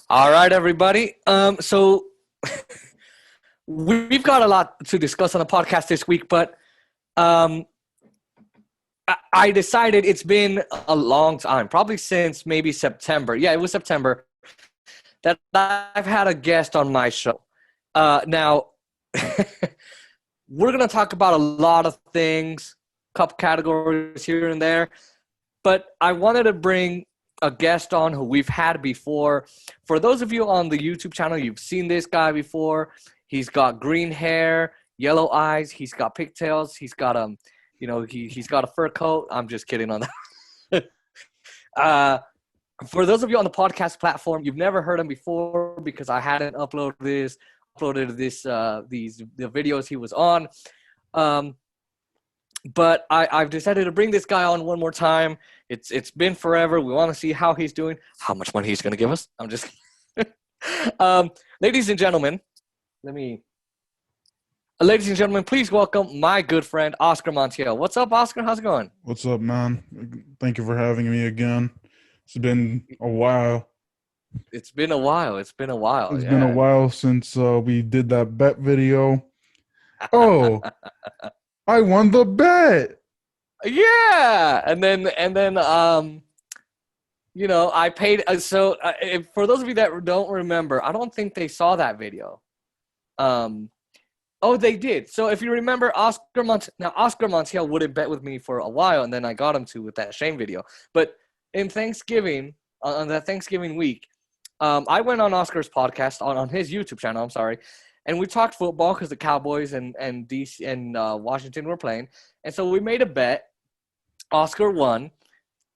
All right, everybody. So we've got a lot to discuss on the podcast this week, but um, I decided it's been a long time, probably since maybe September. Yeah, it was September that I've had a guest on my show. Now, we're going to talk about a lot of things, couple categories here and there, but I wanted to bring a guest on who we've had before. For those of you on the YouTube channel, you've seen this guy before. He's got green hair, yellow eyes. He's got pigtails. He's got he's got a fur coat. I'm just kidding on that. uh, for those of you on the podcast platform, you've never heard him before because I hadn't uploaded the videos he was on. But I've decided to bring this guy on one more time. It's been forever. We want to see how he's doing, how much money he's going to give us. I'm just ladies and gentlemen, ladies and gentlemen, please welcome my good friend, Oscar Montiel. What's up, Oscar? How's it going? What's up, man? Thank you for having me again. It's been a while. It's been a while. It's been a while since we did that bet video. Oh, I won the bet. Yeah, and then I paid. For those of you that don't remember, I don't think they saw that video. Oh, they did. So if you remember, Oscar Montiel wouldn't bet with me for a while, and then I got him to with that Shane video. But in Thanksgiving, on that Thanksgiving week, I went on Oscar's podcast on his YouTube channel. I'm sorry. And we talked football because the Cowboys and DC and Washington were playing. And so we made a bet. Oscar won.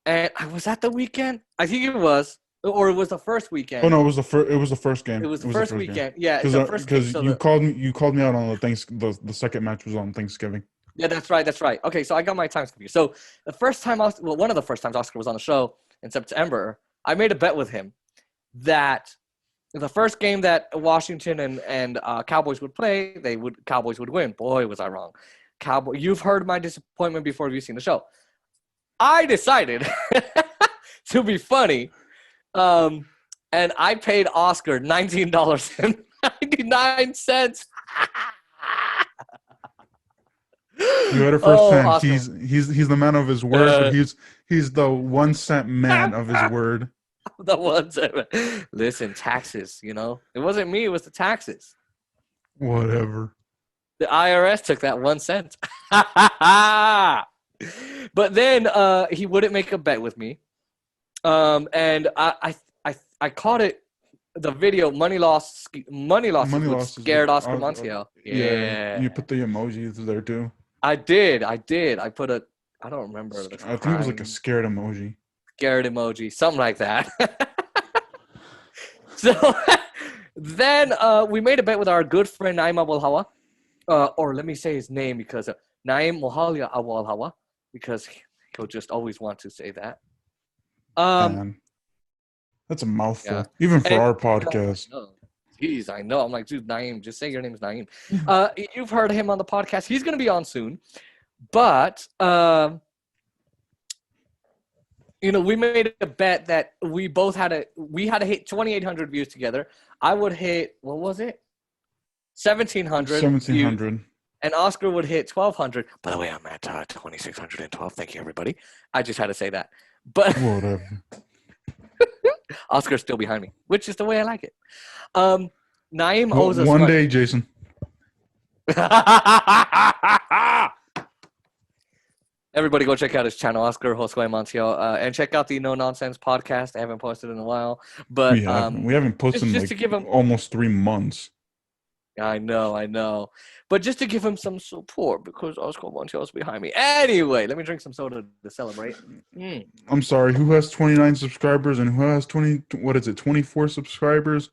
And was that the weekend? I think it was. Or it was the first weekend. Oh no, it was the first. It was the first game. It was the first weekend. Yeah, because you called me out on the second match was on Thanksgiving. Yeah, that's right. Okay, so I got my times confused. So the first time, one of the first times Oscar was on the show in September, I made a bet with him that the first game that Washington and Cowboys would play, Cowboys would win. Boy, was I wrong. You've heard my disappointment before. You've seen the show. I decided to be funny, and I paid Oscar $19.99. You heard it firsthand. Awesome. He's the man of his word. But he's the 1 cent man of his word. The 1 cent. Listen, taxes. It wasn't me. It was the taxes. Whatever. The IRS took that 1 cent. But then he wouldn't make a bet with me. And I caught it. The video money loss scared Oscar Montiel. Yeah, you put the emojis there too. I did. I put I don't remember. I think it was like a scared emoji. Scared emoji, something like that. So then we made a bet with our good friend Naim Abulhawa, or let me say his name because Naim Mohalia Abulhawa, because he'll just always want to say that. Man, that's a mouthful, yeah. Even for our podcast. Jeez, I know. I'm like, dude, Naim, just say your name is Naim. You've heard him on the podcast. He's going to be on soon. But, we made a bet that we had to hit 2,800 views together. I would hit, what was it? 1,700. 1,700. And Oscar would hit 1,200. By the way, I'm at 2,612. Thank you, everybody. I just had to say that. But whatever. Oscar's still behind me, which is the way I like it. Naim owes us one day, Jason. Everybody go check out his channel, Oscar Josue Montiel, and check out the No Nonsense podcast. I haven't posted in a while, but we haven't posted in to give him almost 3 months. I know. But just to give him some support because Oscar Montiel's behind me. Anyway, let me drink some soda to celebrate. I'm sorry, who has 29 subscribers and who has 24 subscribers?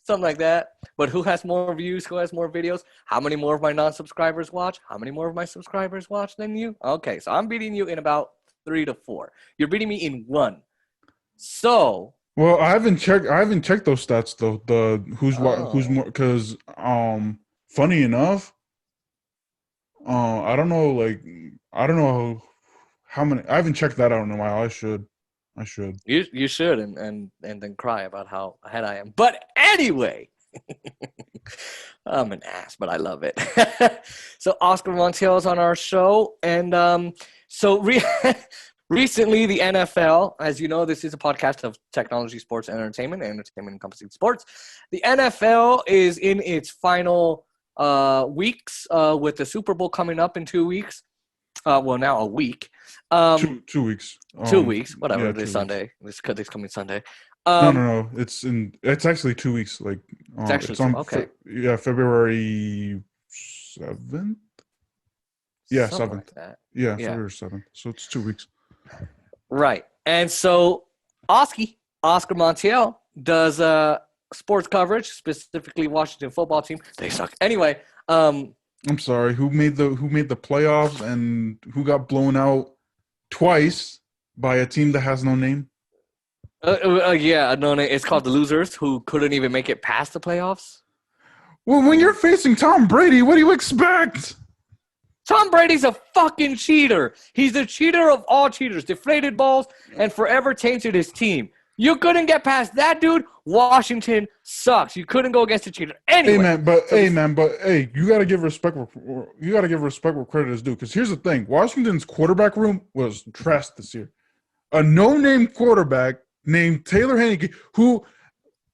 Something like that. But who has more views? Who has more videos? How many more of my non-subscribers watch? How many more of my subscribers watch than you? Okay, so I'm beating you in about 3 to 4. You're beating me in 1. So... Well, I haven't checked those stats though. Who's more, because funny enough, I don't know how many. I haven't checked that out in a while. I should. I should. You should, and then cry about how ahead I am. But anyway, I'm an ass, but I love it. So Oscar Montiel is on our show, and recently the NFL, as you know, this is a podcast of technology, sports, and entertainment encompassing sports. The NFL is in its final weeks with the Super Bowl coming up in 2 weeks. Well, now a week. 2 weeks. 2 weeks, whatever. Yeah, This 2 Sunday. This coming Sunday. No. It's actually 2 weeks. Like It's actually it's on. okay. February 7th. Yeah, Something 7th. like that. Yeah, Yeah. February 7th. So it's 2 weeks. Right. And so Oscar Montiel does sports coverage, specifically Washington football team. They suck. Anyway, I'm sorry. Who made the playoffs and who got blown out twice by a team that has no name? yeah, no, it's called the losers who couldn't even make it past the playoffs. Well, when you're facing Tom Brady, what do you expect? Tom Brady's a fucking cheater. He's the cheater of all cheaters. Deflated balls and forever tainted his team. You couldn't get past that dude. Washington sucks. You couldn't go against a cheater. Anyway, hey, you gotta give respect. You gotta give respect where credit is due. Because here's the thing: Washington's quarterback room was trashed this year. A no-name quarterback named Taylor Heineke, who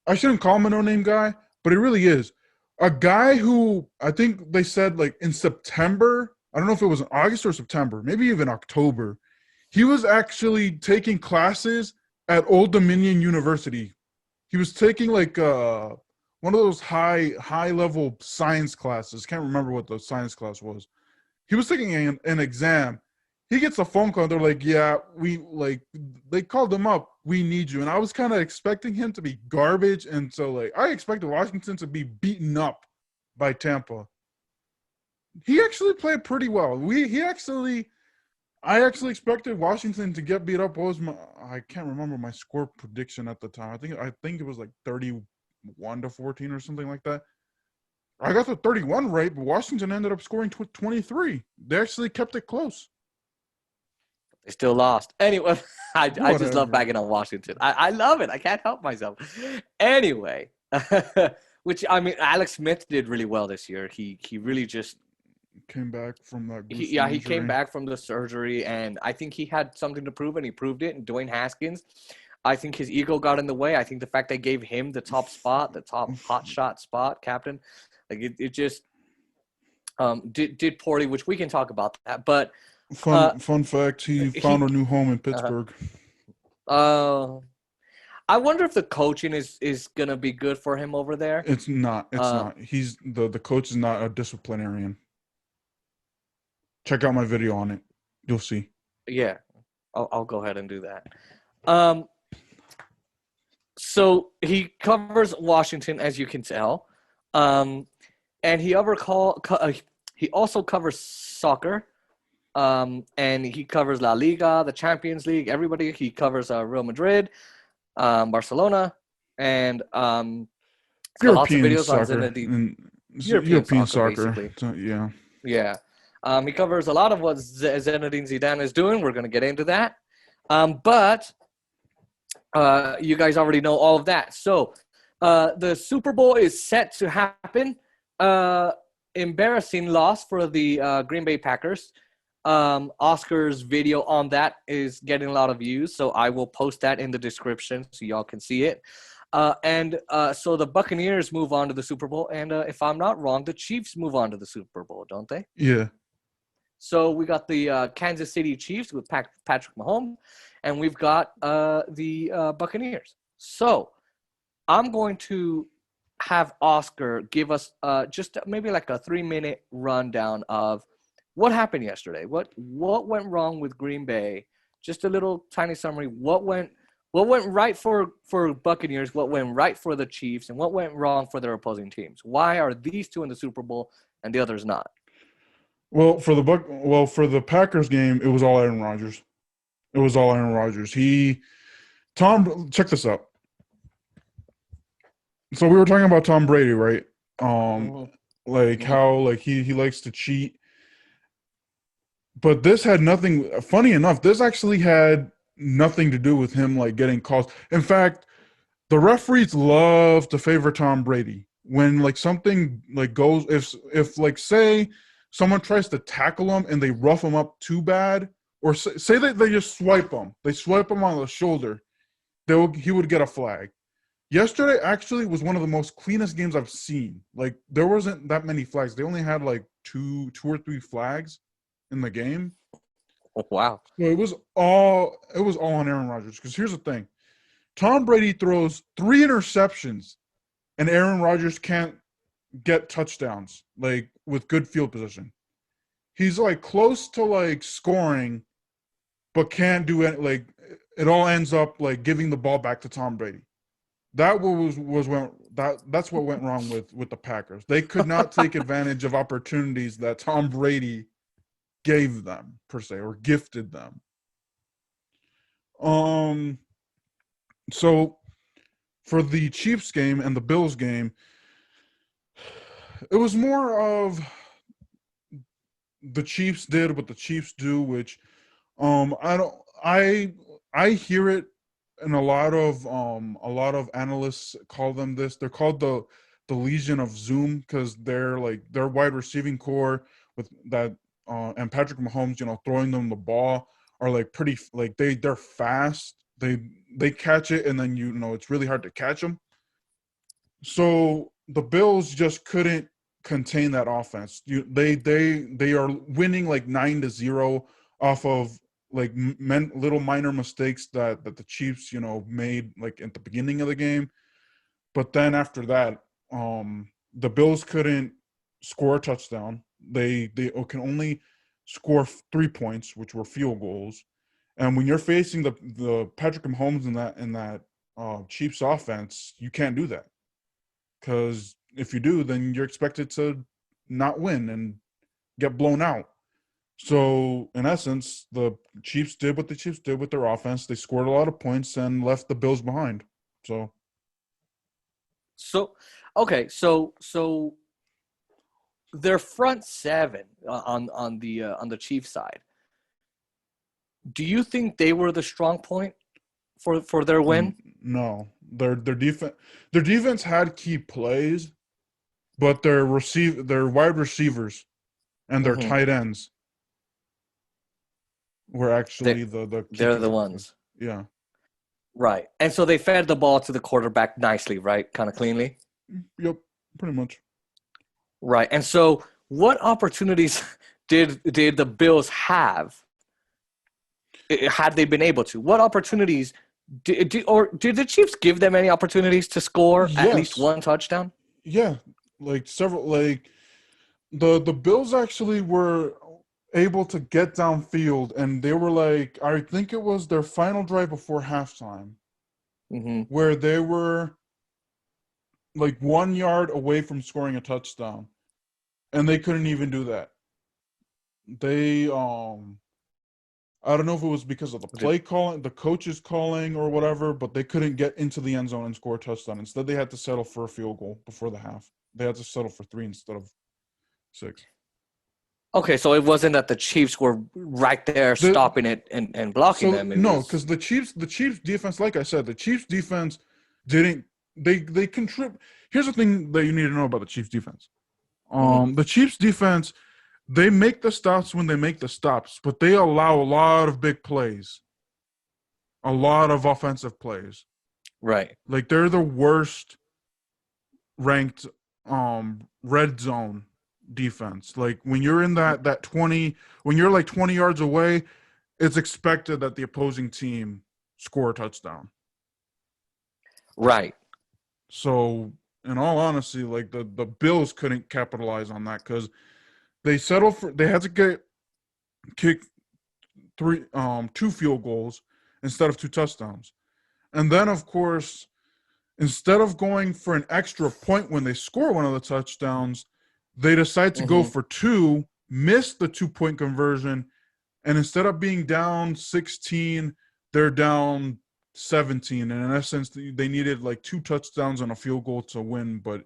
I shouldn't call him a no-name guy, but he really is a guy who I think they said like in September. I don't know if it was in August or September, maybe even October. He was actually taking classes at Old Dominion University. He was taking like one of those high level science classes. Can't remember what the science class was. He was taking an exam. He gets a phone call. They're like, "Yeah, they called him up. We need you." And I was kind of expecting him to be garbage, and so like I expected Washington to be beaten up by Tampa. He actually played pretty well. I actually expected Washington to get beat up. I can't remember my score prediction at the time. I think it was like 31-14 or something like that. I got the 31 right, but Washington ended up scoring 23. They actually kept it close. They still lost. Anyway, I just love bagging on Washington. I love it. I can't help myself. Anyway, which I mean, Alex Smith did really well this year. He really just came back from that. He came back from the surgery, and I think he had something to prove, and he proved it. And Dwayne Haskins, I think his ego got in the way. I think the fact they gave him the top spot, the top hot shot spot, captain, like it just did poorly, which we can talk about that. But fun fact, he found a new home in Pittsburgh. I wonder if the coaching is gonna be good for him over there. It's not. It's not. He's the coach is not a disciplinarian. Check out my video on it. You'll see. Yeah, I'll go ahead and do that. So he covers Washington, as you can tell, and he also covers soccer, and he covers La Liga, the Champions League, everybody. He covers Real Madrid, Barcelona, and lots of videos soccer, on Zinedine. European soccer. So, yeah. Yeah. He covers a lot of what Zinedine Zidane is doing. We're going to get into that. But you guys already know all of that. So the Super Bowl is set to happen. Embarrassing loss for the Green Bay Packers. Oscar's video on that is getting a lot of views, so I will post that in the description so y'all can see it. So the Buccaneers move on to the Super Bowl, and if I'm not wrong, the Chiefs move on to the Super Bowl, don't they? Yeah. So we got the Kansas City Chiefs with Patrick Mahomes, and we've got the Buccaneers. So I'm going to have Oscar give us just maybe like a 3-minute rundown of what happened yesterday. What went wrong with Green Bay? Just a little tiny summary. What went right for Buccaneers? What went right for the Chiefs? And what went wrong for their opposing teams? Why are these two in the Super Bowl and the others not? Well, for the Packers game, it was all Aaron Rodgers. Check this out. So we were talking about Tom Brady, right? Like how like he likes to cheat. But this had nothing. Funny enough, this actually had nothing to do with him like getting calls. In fact, the referees love to favor Tom Brady when like something like goes if like say someone tries to tackle him and they rough him up too bad, or say that they just swipe him on the shoulder, he would get a flag. Yesterday actually was one of the most cleanest games I've seen. Like there wasn't that many flags. They only had like two or three flags in the game. Oh, wow. So it was all on Aaron Rodgers. Because here's the thing: Tom Brady throws 3 interceptions, and Aaron Rodgers can't get touchdowns like with good field position. He's like close to like scoring, but can't do it. Like it all ends up like giving the ball back to Tom Brady. That's what went wrong with the Packers. They could not take advantage of opportunities that Tom Brady gave them per se or gifted them. So for the Chiefs game and the Bills game, it was more of the Chiefs did what the Chiefs do, which I don't I hear it, and a lot of analysts call them this. They're called the Legion of Zoom because they're like their wide receiving core with that and Patrick Mahomes, throwing them the ball are like pretty like they're fast. They catch it and then it's really hard to catch them. So the Bills just couldn't contain that offense. They are winning like 9-0 off of like little minor mistakes that the Chiefs made like at the beginning of the game. But then after that, the Bills couldn't score a touchdown. They can only score 3 points, which were field goals. And when you're facing the Patrick Mahomes in that Chiefs offense, you can't do that. Because if you do, then you're expected to not win and get blown out. So, in essence, the Chiefs did what the Chiefs did with their offense. They scored a lot of points and left the Bills behind. Okay, so their front seven on the Chiefs side. Do you think they were the strong point for their win? No, their defense had key plays, but their wide receivers and their tight ends were actually the key they're the ones. Yeah. Right. And so they fed the ball to the quarterback nicely, right? Kind of cleanly. Yep, pretty much. Right. And so what opportunities did the Bills have had they been able to? What opportunities did the Chiefs give them any opportunities to score at least one touchdown? Yeah, like several like the Bills actually were able to get downfield, and they were like, I think it was their final drive before halftime, where they were like 1 yard away from scoring a touchdown, and they couldn't even do that. They I don't know if it was because of the play calling, the coaches calling or whatever, but they couldn't get into the end zone and score a touchdown. Instead, they had to settle for a field goal before the half. They had to settle for 3 instead of 6. Okay, so it wasn't that the Chiefs were right there stopping it and blocking them. No, because the Chiefs defense, like I said, the Chiefs defense didn't they contribute. Here's the thing that you need to know about the Chiefs defense. The Chiefs defense, they make the stops when they make the stops, but they allow a lot of big plays, a lot of offensive plays. Right. Like they're the worst ranked red zone defense. Like when you're in that 20, when you're like 20 yards away, it's expected that the opposing team score a touchdown. Right. So in all honesty, like the Bills couldn't capitalize on that because they had to kick 2 field goals instead of 2 touchdowns. And then of course, instead of going for an extra point when they score one of the touchdowns, they decide to go for 2, miss the 2-point conversion, and instead of being down 16, they're down 17. And in essence, they needed like 2 touchdowns and a field goal to win. But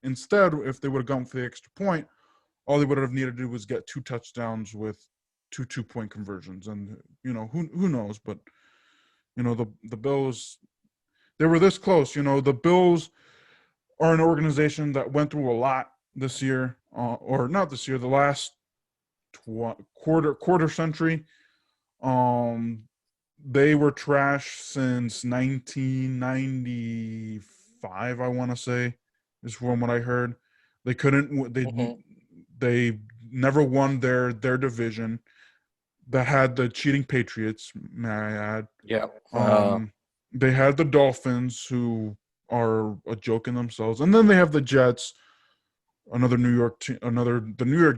instead, if they would have gone for the extra point, all they would have needed to do was get 2 touchdowns with two 2-point conversions, and who knows, but the Bills, they were this close. The Bills are an organization that went through a lot this year, or not this year, the last quarter century. They were trash since 1995, I want to say, is from what I heard. They couldn't. They never won their division. That had the cheating Patriots, may I add. Yeah. They had the Dolphins, who are a joke in themselves, and then they have the Jets, the New York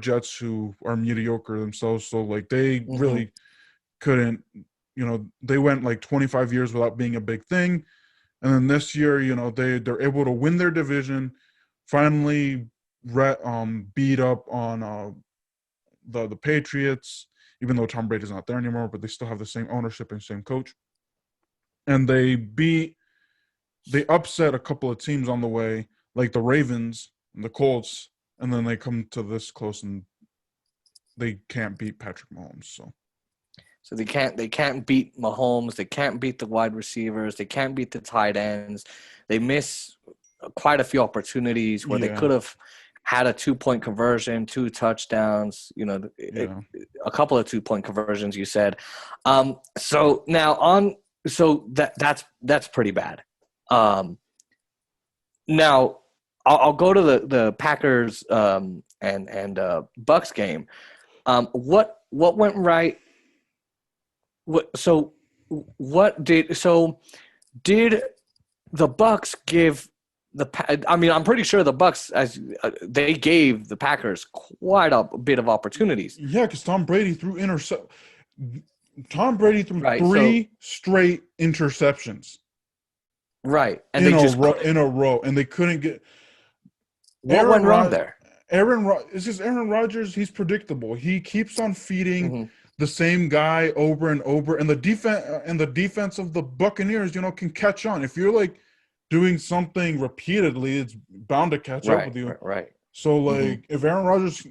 Jets, who are mediocre themselves. So like they really couldn't. They went like 25 years without being a big thing, and then this year, they're able to win their division, finally beat up on the Patriots, even though Tom Brady's not there anymore, but they still have the same ownership and same coach. And they upset a couple of teams on the way, like the Ravens and the Colts, and then they come to this close and they can't beat Patrick Mahomes. So they can't beat Mahomes. They can't beat the wide receivers. They can't beat the tight ends. They miss quite a few opportunities where they could have had a 2-point conversion, 2 touchdowns, a couple of 2-point conversions, you said. So now that's pretty bad. Now I'll go to the Packers and Bucks game. What went right? Did the Bucks give I'm pretty sure the Bucks, they gave the Packers quite a bit of opportunities. Yeah, because Tom Brady threw 3 straight interceptions. Right, and in a row, and they couldn't get. What went wrong there? It's just Aaron Rodgers. He's predictable. He keeps on feeding the same guy over and over, and the defense of the Buccaneers, can catch on. If you're like doing something repeatedly, it's bound to catch up with you. Right. So like, if Aaron Rodgers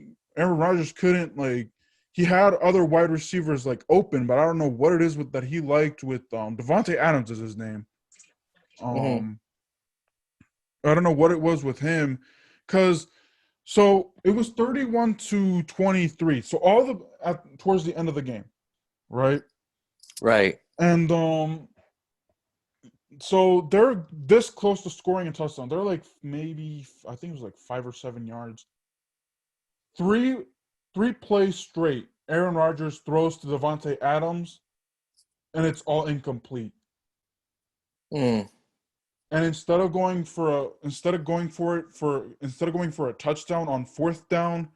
couldn't, like, he had other wide receivers like open, but I don't know what it is that he liked with Devontae Adams is his name. I don't know what it was with him, so it was 31-23. So towards the end of the game, right? Right. And so they're this close to scoring a touchdown. They're like maybe, I think it was like 5 or 7 yards. Three plays straight, Aaron Rodgers throws to Devontae Adams, and it's all incomplete. And instead of going for a touchdown on 4th down,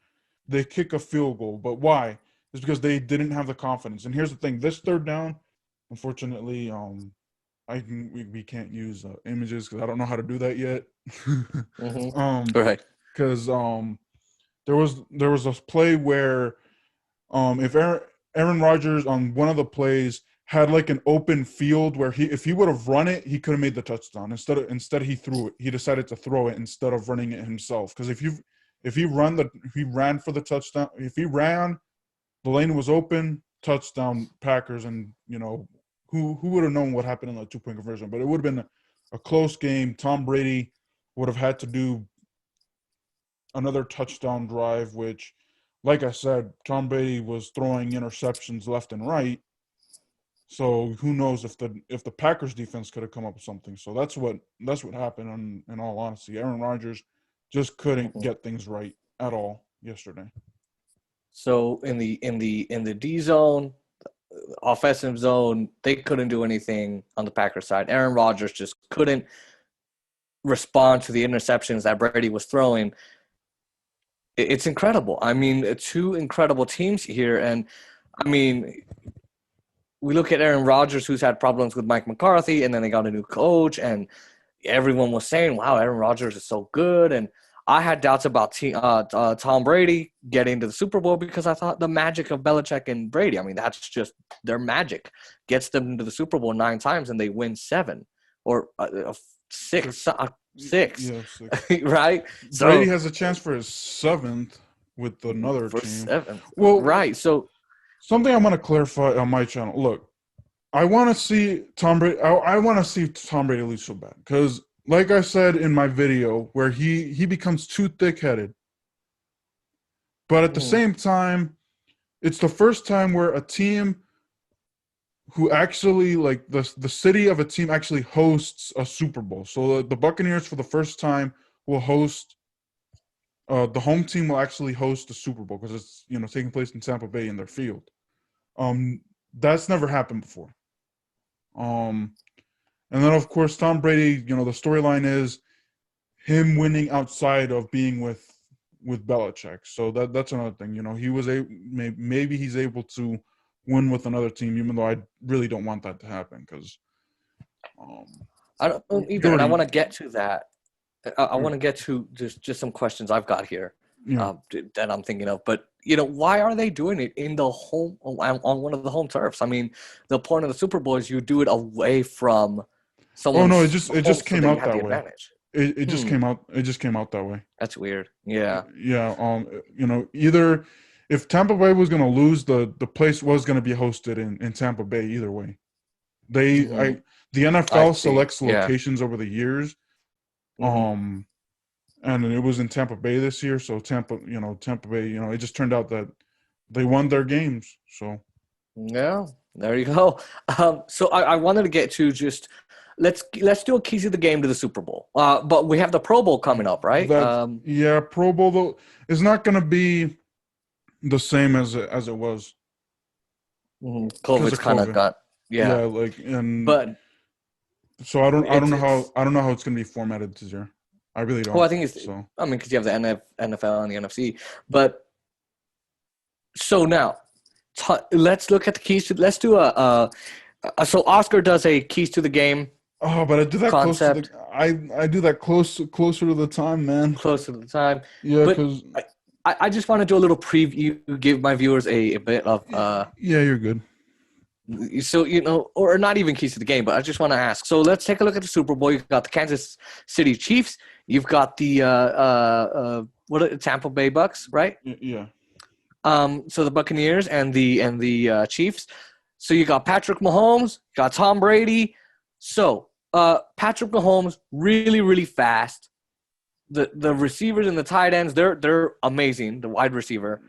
they kick a field goal. But why? It's because they didn't have the confidence. And here's the thing: this 3rd down, unfortunately, we can't use images because I don't know how to do that yet. Right. Because there was a play where if Aaron Rodgers on one of the plays had like an open field where if he would have run it, he could have made the touchdown. Instead he threw it. He decided to throw it instead of running it himself. Because if he ran for the touchdown, if he ran, the lane was open, touchdown Packers, and who would have known what happened in the 2-point conversion? But it would have been a close game. Tom Brady would have had to do another touchdown drive, which, like I said, Tom Brady was throwing interceptions left and right. So who knows if the Packers defense could have come up with something. So that's what happened. In all honesty, Aaron Rodgers just couldn't get things right at all yesterday. So in the D zone, offensive zone, they couldn't do anything on the Packers side. Aaron Rodgers just couldn't respond to the interceptions that Brady was throwing. It's incredible. 2 incredible teams here, and we look at Aaron Rodgers, who's had problems with Mike McCarthy, and then they got a new coach, and everyone was saying, wow, Aaron Rodgers is so good. And I had doubts about Tom Brady getting to the Super Bowl because I thought the magic of Belichick and Brady, that's just their magic, gets them to the Super Bowl 9 times, and they win 7 or 6. 6. Yeah, 6. Right? Brady has a chance for his 7th with another team. 7. Well, right. So something I want to clarify on my channel. Look, I want to see Tom Brady. I want to see Tom Brady lose so bad because, like I said in my video, where he becomes too thick-headed. But at the Mm, same time, it's the first time where a team who actually like the city of a team actually hosts a Super Bowl. So the Buccaneers for the first time will host. The home team will actually host the Super Bowl because it's taking place in Tampa Bay in their field. Um, that's never happened before. Um, and then of course Tom Brady. The storyline is him winning outside of being with Belichick. So that's another thing. He was maybe he's able to win with another team, even though I really don't want that to happen because I don't you either, and I already want to get to that. I want to get to just some questions I've got here yeah. that I'm thinking of. But why are they doing it in the home on one of the home turfs? I mean, the point of the Super Bowl is you do it away from Oh no, it someone's just home, so came that you out have the that way. advantage. It just Hmm, came out. It just came out that way. that's weird. Yeah. Yeah. Either if Tampa Bay was going to lose, the place was going to be hosted in Tampa Bay. Either way, they Hmm. I the I NFL see. selects Yeah. locations over the years. Hmm. Um, and it was in Tampa Bay this year. So Tampa Bay. It just turned out that they won their games. So Yeah. There you go. So I wanted to get to just let's do a keys of the game to the Super Bowl. But we have the Pro Bowl coming up, right? that's yeah. Pro Bowl though is not going to be the same as it was because COVID's of kind of COVID. got yeah. Yeah, like and But so I don't know how it's I don't know how it's going to be formatted this year. I really well, I don't. think it's So I mean because you have the NFL and the NFC. But so now let's look at the keys to let's do so Oscar does a keys to the game but I do that close to the concept I do that closer to the time, man. close to the time. Yeah, But because I just want to do a little preview, give my viewers a bit of yeah, you're good. so or not even keys to the game, but I just want to ask. So let's take a look at the Super Bowl. You've got the Kansas City Chiefs. You've got the Tampa Bay Bucks, right? Yeah. So the Buccaneers and the Chiefs. So you got Patrick Mahomes, got Tom Brady. So Patrick Mahomes, really really fast. The receivers and the tight ends, they're amazing. The wide receiver,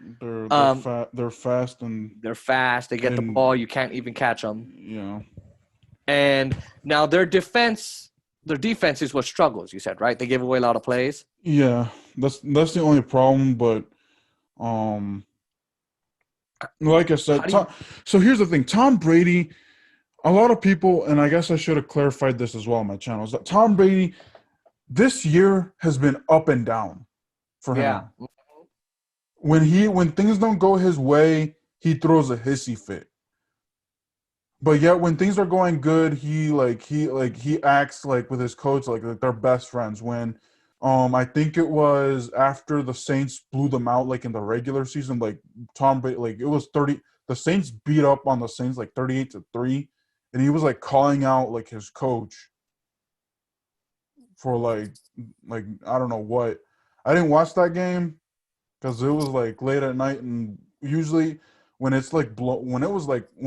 um, They're fast they're fast. They get the and ball. You can't even catch them. you know And now their defense is what struggles. You said right? They give away a lot of plays. yeah, that's the only problem. But um, like I How said, do you? so here's the thing: Tom Brady. A lot of people, and I guess I should have clarified this as well on my channel, is that Tom Brady this year has been up and down for Yeah. him. When things don't go his way, he throws a hissy fit. But yet when things are going good, he acts like with his coach like they're best friends. When I think it was after the Saints blew them out like in the regular season, like Tom Brady like it was 30 the Saints beat up on the Saints like 38-3, and he was like calling out like his coach for like I don't know what. I didn't watch that game because it was like late at night, and usually when it's like when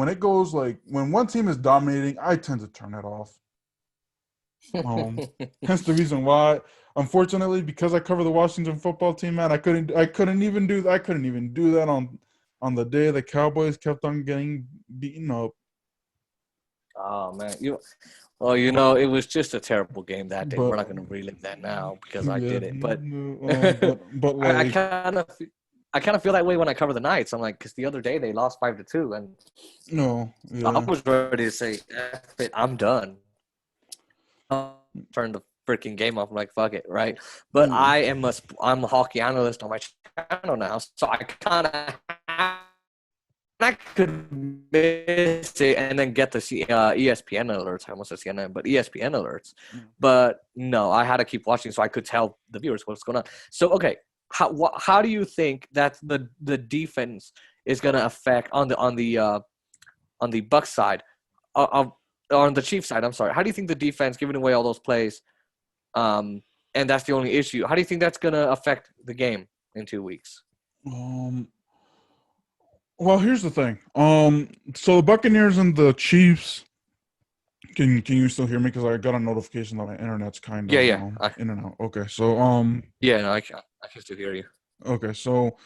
it goes like when one team is dominating, I tend to turn it off. Hence the reason why. Unfortunately, because I cover the Washington football team, man, I couldn't even do that on the day the Cowboys kept on getting beaten up. Oh man, it was just a terrible game that day. We're But not going to relive that now because I yeah, did it. But but I like kind of feel that way when I cover the Knights. I'm like, because the other day they lost 5-2, and no, I yeah. was ready to say, F it, I'm done. Turn the freaking game off. I'm like, fuck it, right? But Yeah. I'm a hockey analyst on my channel now, so I could miss it and then get the ESPN alerts. I almost said CNN, but ESPN alerts. But no, I had to keep watching so I could tell the viewers what's going on. So, okay, how do you think that the defense is going to affect on the Bucks side, on the Chiefs side? I'm sorry. How do you think the defense giving away all those plays, and that's the only issue? How do you think that's going to affect the game in 2 weeks? Um, Well, here's the thing. So the Buccaneers and the Chiefs. Can you still hear me? Because I got a notification that my internet's kind Yeah, of yeah, in and out. Okay, so yeah. No, I can still hear you. okay, so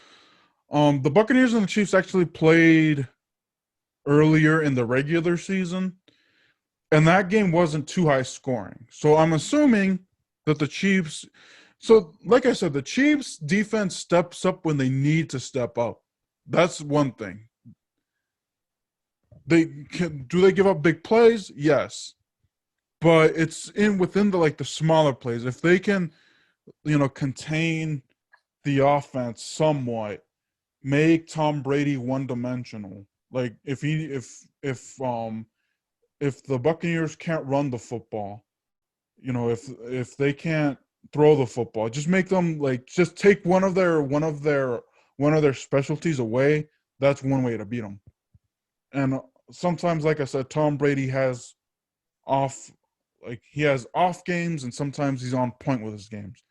the Buccaneers and the Chiefs actually played earlier in the regular season, and that game wasn't too high scoring. So I'm assuming that the Chiefs. So, like I said, the Chiefs defense steps up when they need to step up. That's one thing. Do they give up big plays? Yes, but it's in within the smaller plays. If they can, contain the offense somewhat, make Tom Brady one dimensional. Like if the Buccaneers can't run the football, if they can't throw the football, just make them just take one of their specialties away. That's one way to beat them. And sometimes, like I said, Tom Brady has off he has off games, and sometimes he's on point with his games.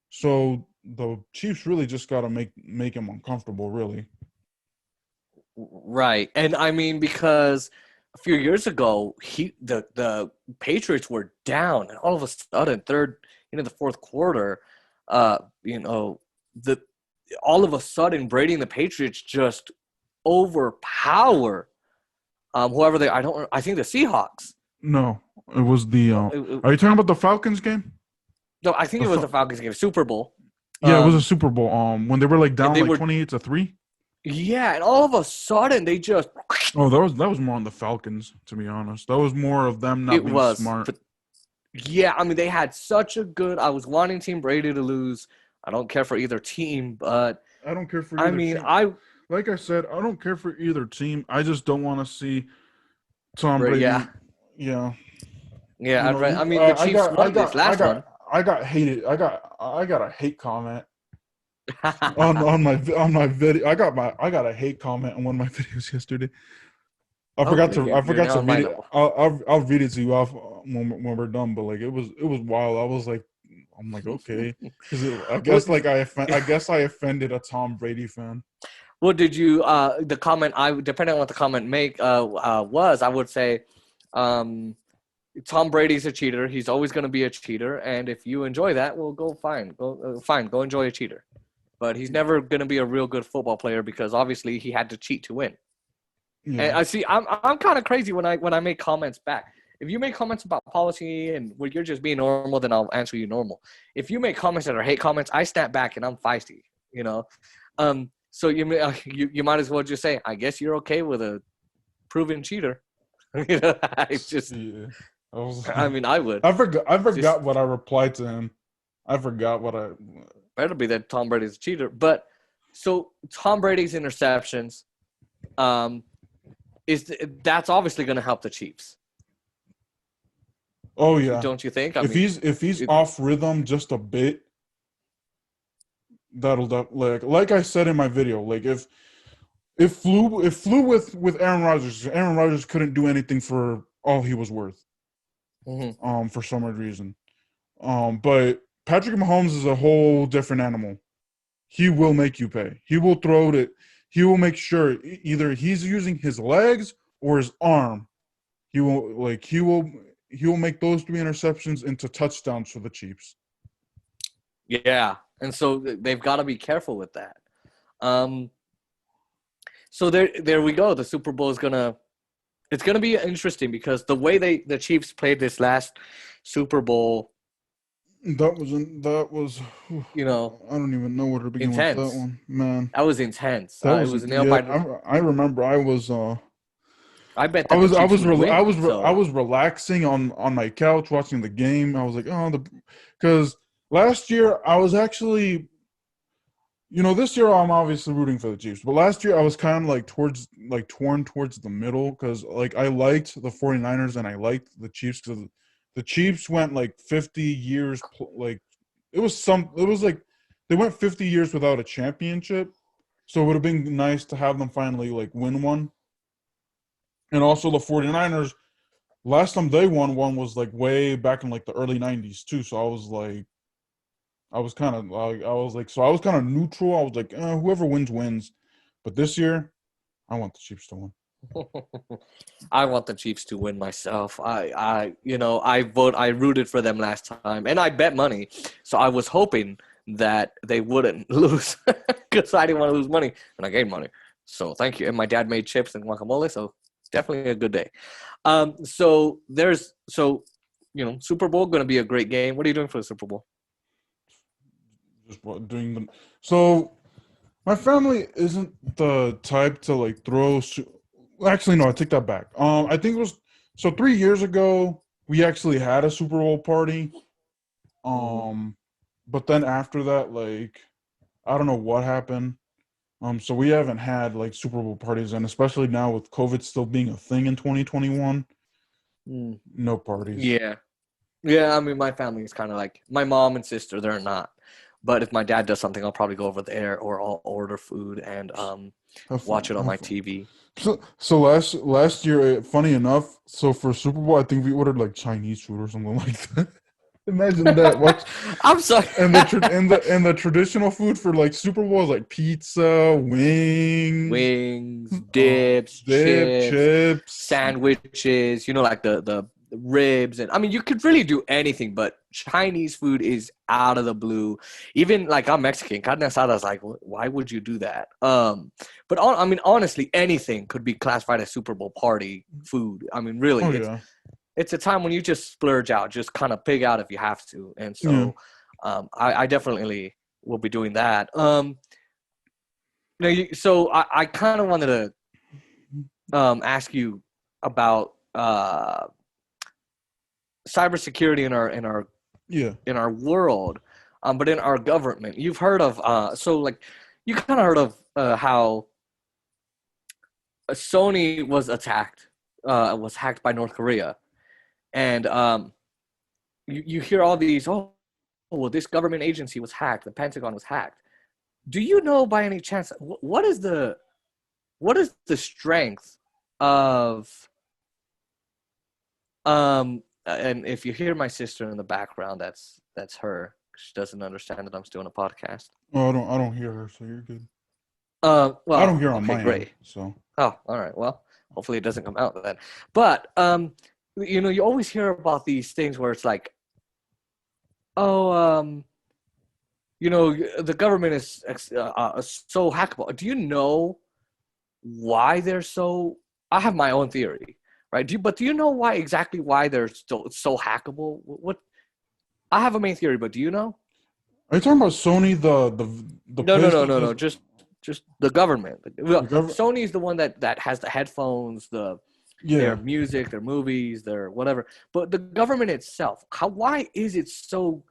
So the Chiefs really just got to make him uncomfortable, really. Right. And I mean, because a few years ago, the Patriots were down, and all of a sudden, the fourth quarter, uh, you know, the all of a sudden, Brady and the Patriots just overpower whoever they. I think the Seahawks. No, it was the. No, Are you talking about the Falcons game? no, I think The it was Fa- the Falcons game, Super Bowl. yeah, it was a Um, Super Bowl. When they were and down they were 28-3. yeah, and all of a sudden they just Oh, that was more on the Falcons, to be honest. That was more of them not it being was. smart. Yeah, I mean they had such a good. I was wanting Team Brady to lose. I don't care for either team, but I don't care for I either mean team. I Like I said, I don't care for either team. I just don't want to see Tom yeah Brady. Yeah, yeah. I mean the Chiefs won this last one. I got hated. I got a hate comment on my video. I got a hate comment on one of my videos yesterday. Okay, I you're forgot now to in my read it. number. I'll read it to you off when we're done. But it was wild. I'm like, okay, because I What guess I guess I offended a Tom Brady fan. what did you the comment I depending on what the comment make was I would say um Tom Brady's a cheater. He's always going to be a cheater, and if you enjoy that, well, go fine, go enjoy a cheater. But he's never going to be a real good football player because obviously he had to cheat to win. And Yeah, I see, I'm kind of crazy when I make comments back. If you make comments about policy and when you're just being normal, then I'll answer you normal. If you make comments that are hate comments, I snap back and I'm feisty. You know, so you might as well just say, I guess you're okay with a proven cheater. I just, yeah. I was. I mean, I would. I Just forgot what I replied to him. I forgot what I. better be that Tom Brady's a cheater. But so Tom Brady's interceptions, um, that's obviously going to help the Chiefs, Oh yeah. don't you think? I If mean, he's it, off rhythm just a bit, like I said in my video, if it flew with Aaron Rodgers. Aaron Rodgers couldn't do anything for all he was worth. mhm. For some odd reason. But Patrick Mahomes is a whole different animal. He will make you pay. He will throw it. He will make sure either he's using his legs or his arm. He will make those three interceptions into touchdowns for the Chiefs. Yeah, and so they've got to be careful with that. Um, so there we go. The Super Bowl is gonna it's gonna be interesting because the way the Chiefs played this last Super Bowl, That was. you know, I don't even know where to begin with that intense. one, man. That was intense. That It was was nailed yeah. by. I remember I was I bet I that the was I Chiefs was would re- I win. was re- I So was relaxing on my couch watching the game. I was like, oh, because last year I was actually, this year I'm obviously rooting for the Chiefs, but last year I was kind of torn towards the middle because I liked the 49ers and I liked the Chiefs because the Chiefs went 50 years it was like they went 50 years without a championship, so it would have been nice to have them finally win one. And also the 49ers, last time they won one was way back in the early 90s too. So I was kind of neutral. I was like, whoever wins wins. But this year, I want the Chiefs to win. I want the Chiefs to win myself. I rooted for them last time, and I bet money. So I was hoping that they wouldn't lose because I didn't want to lose money, and I gained money. So thank you. And my dad made chips and guacamole, so definitely a good day. Super Bowl going to be a great game. What are you doing for the Super Bowl? Just doing them. So my family isn't the type to like throw. Actually, no, I take that back. I think it was 3 years ago we actually had a Super Bowl party. But then after that, like I don't know what happened. So we haven't had like Super Bowl parties, and especially now with COVID still being a thing in 2021, no parties. Yeah. Yeah, I mean, my family is kind of like my mom and sister, they're not. But if my dad does something, I'll probably go over there or I'll order food and Have fun. watch it on Have my fun. TV. So last year, funny enough, so for Super Bowl, I think we ordered like Chinese food or something like that. Imagine that. Watch I'm sorry. and the traditional food for like Super Bowl is like pizza, wings, Wings, dips, dip, chips, chips. sandwiches, like the ribs. And I mean, you could really do anything, but Chinese food is out of the blue. Even like I'm Mexican, carne asada is like, why would you do that? I mean, honestly, anything could be classified as Super Bowl party food. I mean, really, Oh it's yeah, it's a time when you just splurge out, just kind of pig out if you have to. And yeah. so, I definitely will be doing that. So I kind of wanted to ask you about cybersecurity Yeah. in our world, but in our government. You've heard of you kind of heard of how Sony was hacked by North Korea, and you hear all these well, this government agency was hacked, the Pentagon was hacked. Do you know by any chance what is the strength of and if you hear my sister in the background, that's her. She doesn't understand that I'm still in a podcast. Oh, I don't hear her, so you're good. I don't Well, hear on okay, my end, great. so Oh, all right. Well, hopefully it doesn't come out then. But you always hear about these things where it's like, oh, the government is so hackable. Do you know why they're so? I have my own theory, right? Do you know why they're so hackable? What I have a main theory, but do you know? are you talking about Sony, the No, no, place no, that no, no. does Just the government. Well, the government? Sony is the one that has the headphones, their Yeah. music, their movies, their whatever. But the government itself, why is it so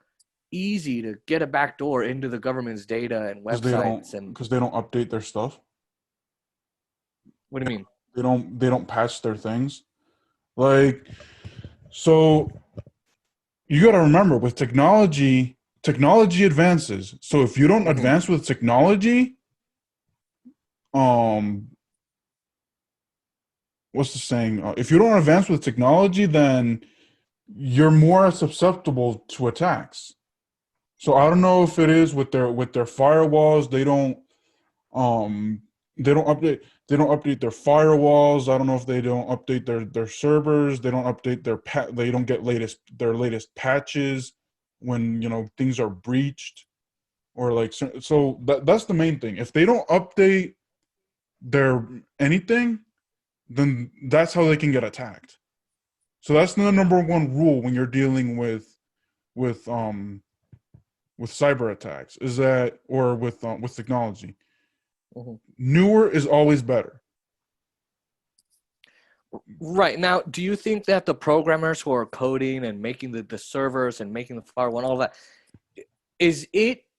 easy to get a backdoor into the government's data and websites? And Because they don't update their stuff. what do you mean? They don't patch their things. Like, so you got to remember with technology advances. So if you don't Hmm. advance with technology, um what's the saying? If you don't advance with technology, then you're more susceptible to attacks. So I don't know if it is with their firewalls. Um they don't update their firewalls. I don't know if they don't update their servers. They don't update they don't get their latest patches when things are breached, or like, so that's the main thing. If they don't update their anything, then that's how they can get attacked. So that's the number one rule when you're dealing with um with cyber attacks, is that, or with technology. Hmm. Newer is always better. Right now, do you think that the programmers who are coding and making the servers and making the firewall and all that,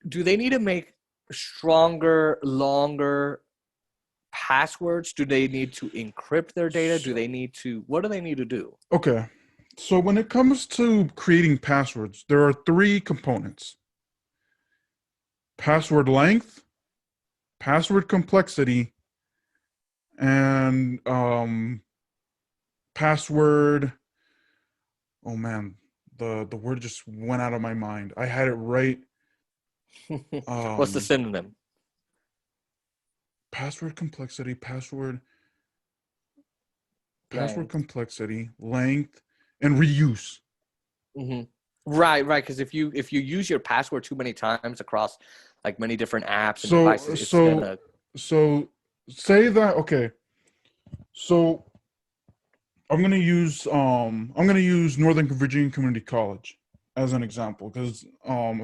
do they need to make stronger, longer passwords? Do they need to encrypt their data? What do they need to do? Okay. So when it comes to creating passwords, there are three components: password length, password complexity, and password. Oh man, the word just went out of my mind. I had it right. What's the Um, synonym? password complexity, password Length. complexity, length, and reuse. Hmm. Right, right. Because if you use your password too many times across like many different apps and So devices, it's so gonna. so say that okay. So I'm gonna use Northern Virginia Community College as an example because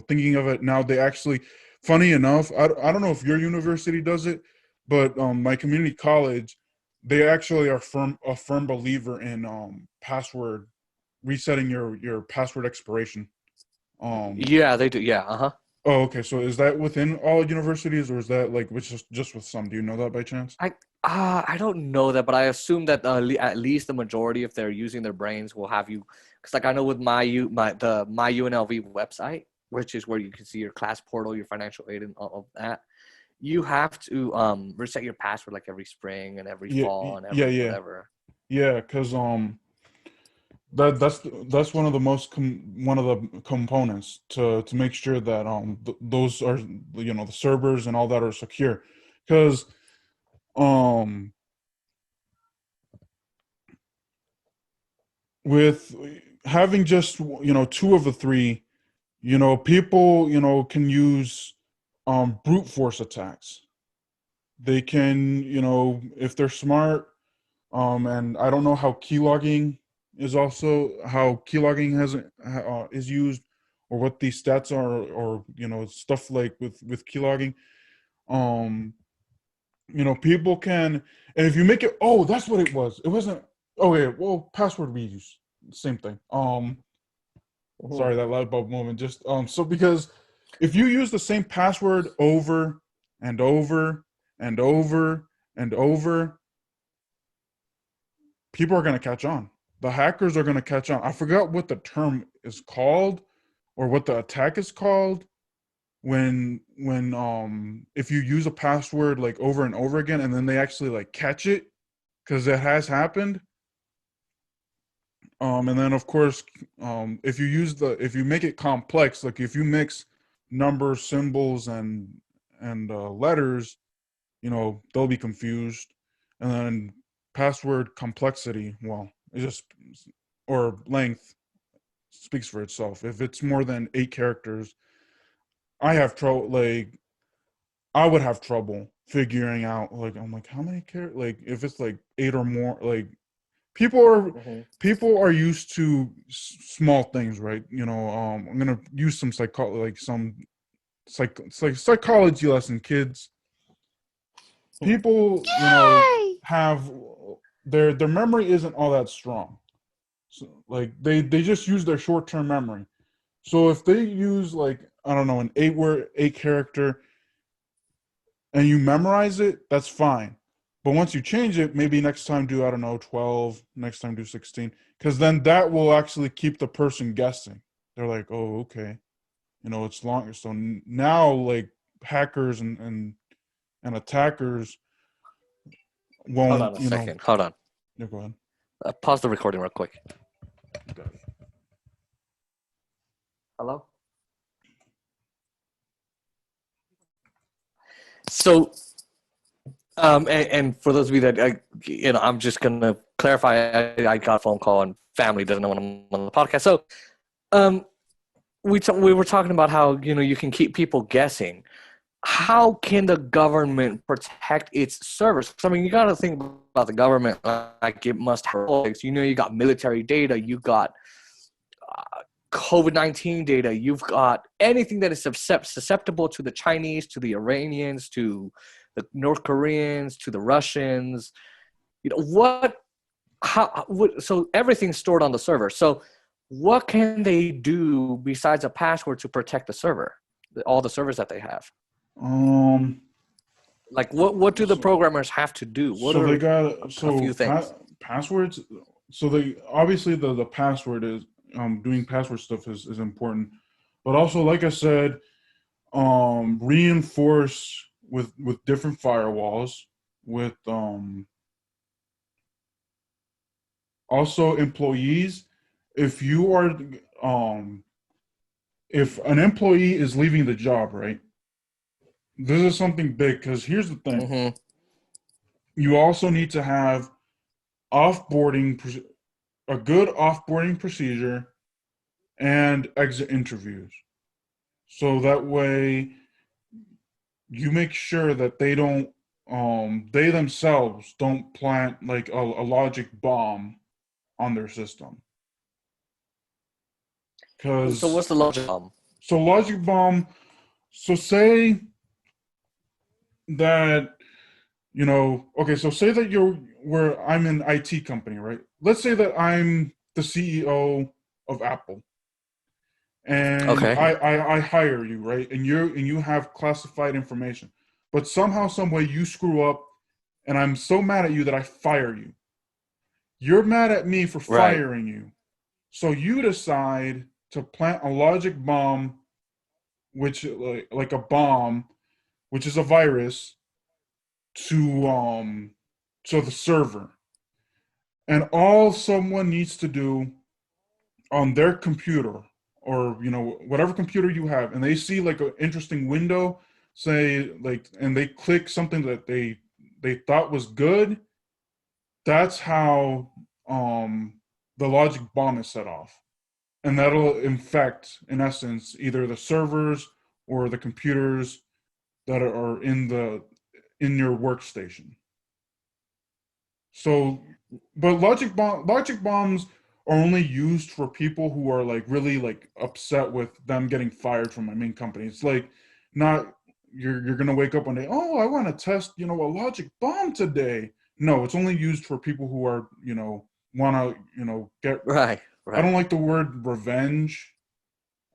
thinking of it now, they actually, funny enough, I don't know if your university does it, but my community college, they actually are a firm believer in password resetting your password expiration. Um, Yeah, they do. Yeah. Uh-huh. oh, okay. So is that within all universities, or is that like which is just with some? Do you know that by chance? I don't know that, but I assume that at least the majority, if they're using their brains, will have you. Because like I know with my UNLV website, which is where you can see your class portal, your financial aid, and all of that. You have to reset your password like every spring and every Yeah, fall and yeah, every yeah, whatever. yeah. Because that's one of the components to make sure that those are, the servers and all that are secure, because um with having just two of the three, people can use brute force attacks. They can, if they're smart, and I don't know how keylogging is used, or what these stats are, or stuff like with keylogging. Um, people can, and if you make it, oh, that's what it was. It wasn't. Oh yeah, well, password reuse, same thing. Mhm. Sorry, that light bulb moment. Just so because if you use the same password over and over and over and over, people are going to catch on. The hackers are going to catch on. I forgot what the term is called, or what the attack is called, when if you use a password like over and over again, and then they actually like catch it, because it has happened. And then of course, if you make it complex, like if you mix numbers, symbols, and letters, they'll be confused. And then password complexity, well, it just, or length, speaks for itself. If it's more than 8 characters, I have trouble. Like, I would have trouble figuring out. Like, I'm like, how many characters? Like, if it's like 8 or more, like, people are Mhm. people are used to small things, right? I'm gonna use some psychology lesson, kids. People, have their memory isn't all that strong. So, like, they just use their short-term memory. So if they use, like, I don't know, an 8 character, and you memorize it, that's fine. But once you change it, maybe next time do, I don't know, 12, next time do 16, because then that will actually keep the person guessing. They're like, oh, okay, it's longer. So now, like, hackers and attackers Hold won't, on a second. Hold on. yeah, go ahead. Pause the recording real quick. Hello. So, and for those of you that I'm just gonna clarify. I got a phone call and family doesn't know when I'm on the podcast. So, um, we were talking about how you can keep people guessing. How can the government protect its servers? I mean, you got to think about the government like it must have. You got military data, you got COVID-19 data, you've got anything that is susceptible to the Chinese, to the Iranians, to the North Koreans, to the Russians. What? How? So everything's stored on the server. So what can they do besides a password to protect the server, all the servers that they have? Um, Like what do the so, programmers have to do? What so they are got a few things? passwords. So they obviously the password is doing password stuff is important, but also, like I said, reinforce with different firewalls, with also employees. If you are um if an employee is leaving the job, right? This is something big, because here's the thing. Mm-hmm. You also need to have offboarding, a good offboarding procedure and exit interviews. So that way you make sure that they themselves don't plant like a logic bomb on their system. So Because what's the logic? so logic bomb, so say that okay, so say that where I'm an IT company, right? Let's say that I'm the CEO of Apple, and Okay. I hire you, right? And you have classified information, but somehow, some way, you screw up, and I'm so mad at you that I fire you. You're mad at me for Right. firing you, so you decide to plant a logic bomb, which like a bomb, which is a virus, to the server, and all someone needs to do on their computer, or whatever computer you have, and they see like an interesting window, say like, and they click something that they thought was good. That's how the logic bomb is set off, and that'll infect, in essence, either the servers or the computers that are in your workstation. So, but logic bombs are only used for people who are like really like upset with them getting fired from my main company. It's like, not, you're gonna wake up one day, oh, I want to test, a logic bomb today. No, it's only used for people who are, want to, get. Right. I Right. don't like the word revenge.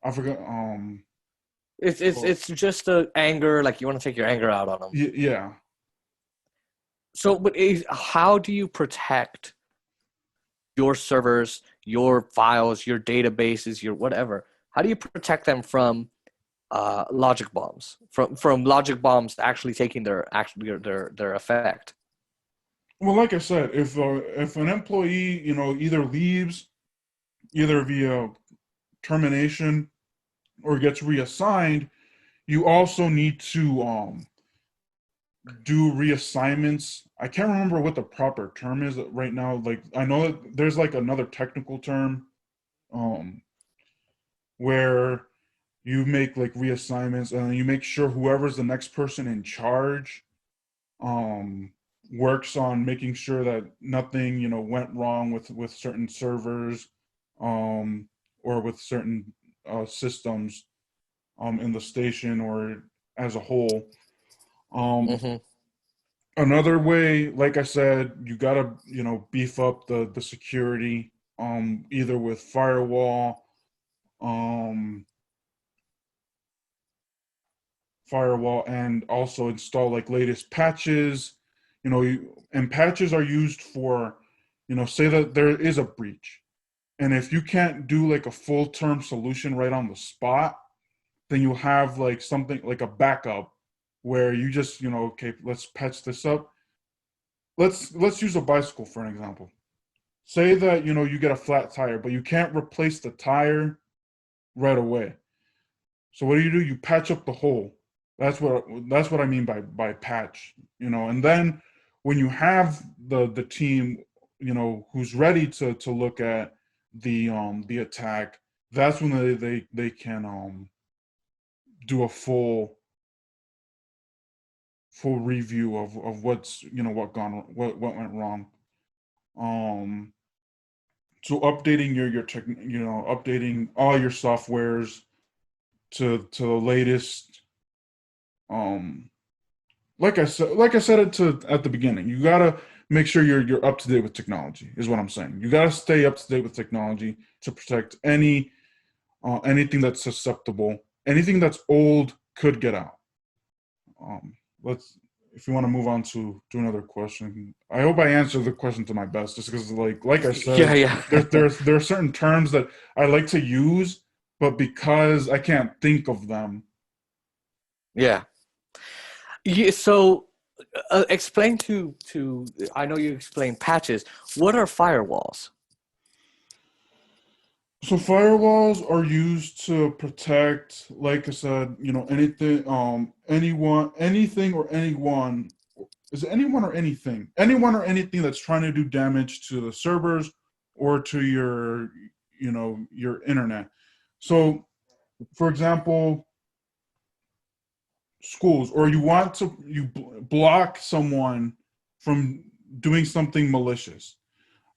I forgot. So It's just the anger, like you want to take your anger out on them. yeah. So, but how do you protect your servers, your files, your databases, your whatever? How do you protect them from logic bombs? From logic bombs actually taking their effect? Well, like I said, if an employee, either leaves, either via termination or gets reassigned, you also need to do reassignments. I can't remember what the proper term is right now. Like, I know that there's like another technical term um where you make like reassignments, and you make sure whoever's the next person in charge um works on making sure that nothing went wrong with certain servers, um or with certain systems in the station or as a whole. Um, Hmm. Another way, like I said, you gotta beef up the security, either with um, firewall, and also install like latest patches. And patches are used for, say that there is a breach, and if you can't do like a full term solution right on the spot, then you have like something like a backup where you just, okay, let's patch this up. Let's use a bicycle for an example. Say that you get a flat tire, but you can't replace the tire right away. So what do? You patch up the hole. That's what I mean by patch. And then when you have the team, who's ready to look at the attack, that's when they can do a full review of what's what went wrong. Um, so updating your tech, updating all your softwares to the latest. Um, like I said it to at the beginning, you gotta make sure you're up to date with technology. Is what I'm saying. You gotta stay up to date with technology to protect anything that's susceptible. Anything that's old could get out. Let's If you want to move on to another question. I hope I answered the question to my best, just because like I Yeah, said, yeah, there are certain terms that I like to use, but because I can't think of them. yeah. Yeah, so explain to I know you explained patches. What are firewalls? So firewalls are used to protect, like I said, anything, anyone, anything or anyone Is it anyone or anything? Anyone or anything that's trying to do damage to the servers or to your, your internet. So, for example, schools, or you block someone from doing something malicious.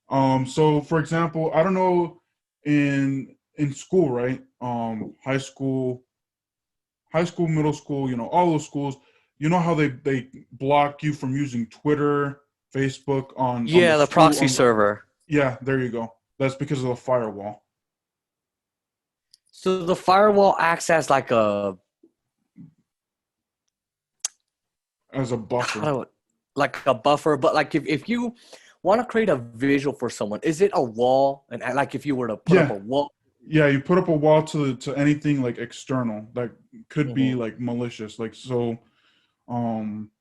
So for example, I don't know, in school, right? High school, middle school, all those schools, how they block you from using Twitter, Facebook on the Yeah, the school proxy server. yeah, there you go. That's because of the firewall So the firewall acts as like a as a how buffer. do like a buffer, but like if you want to create a visual for someone, is it a wall? And like if you were to put up Yeah, a wall. yeah, you put up a wall to anything like external that could be Mhm. like malicious. Like so, um,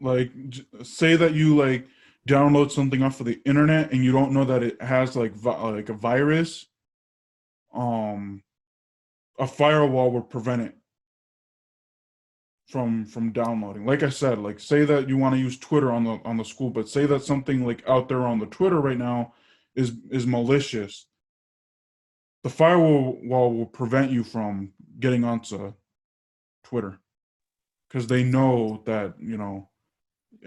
like say that you like download something off of the internet and you don't know that it has like like a virus. Um, a firewall would prevent it from downloading. Like I said, like say that you want to use Twitter on the school, but say that something like out there on the Twitter right now is malicious. The firewall will prevent you from getting onto Twitter because they know that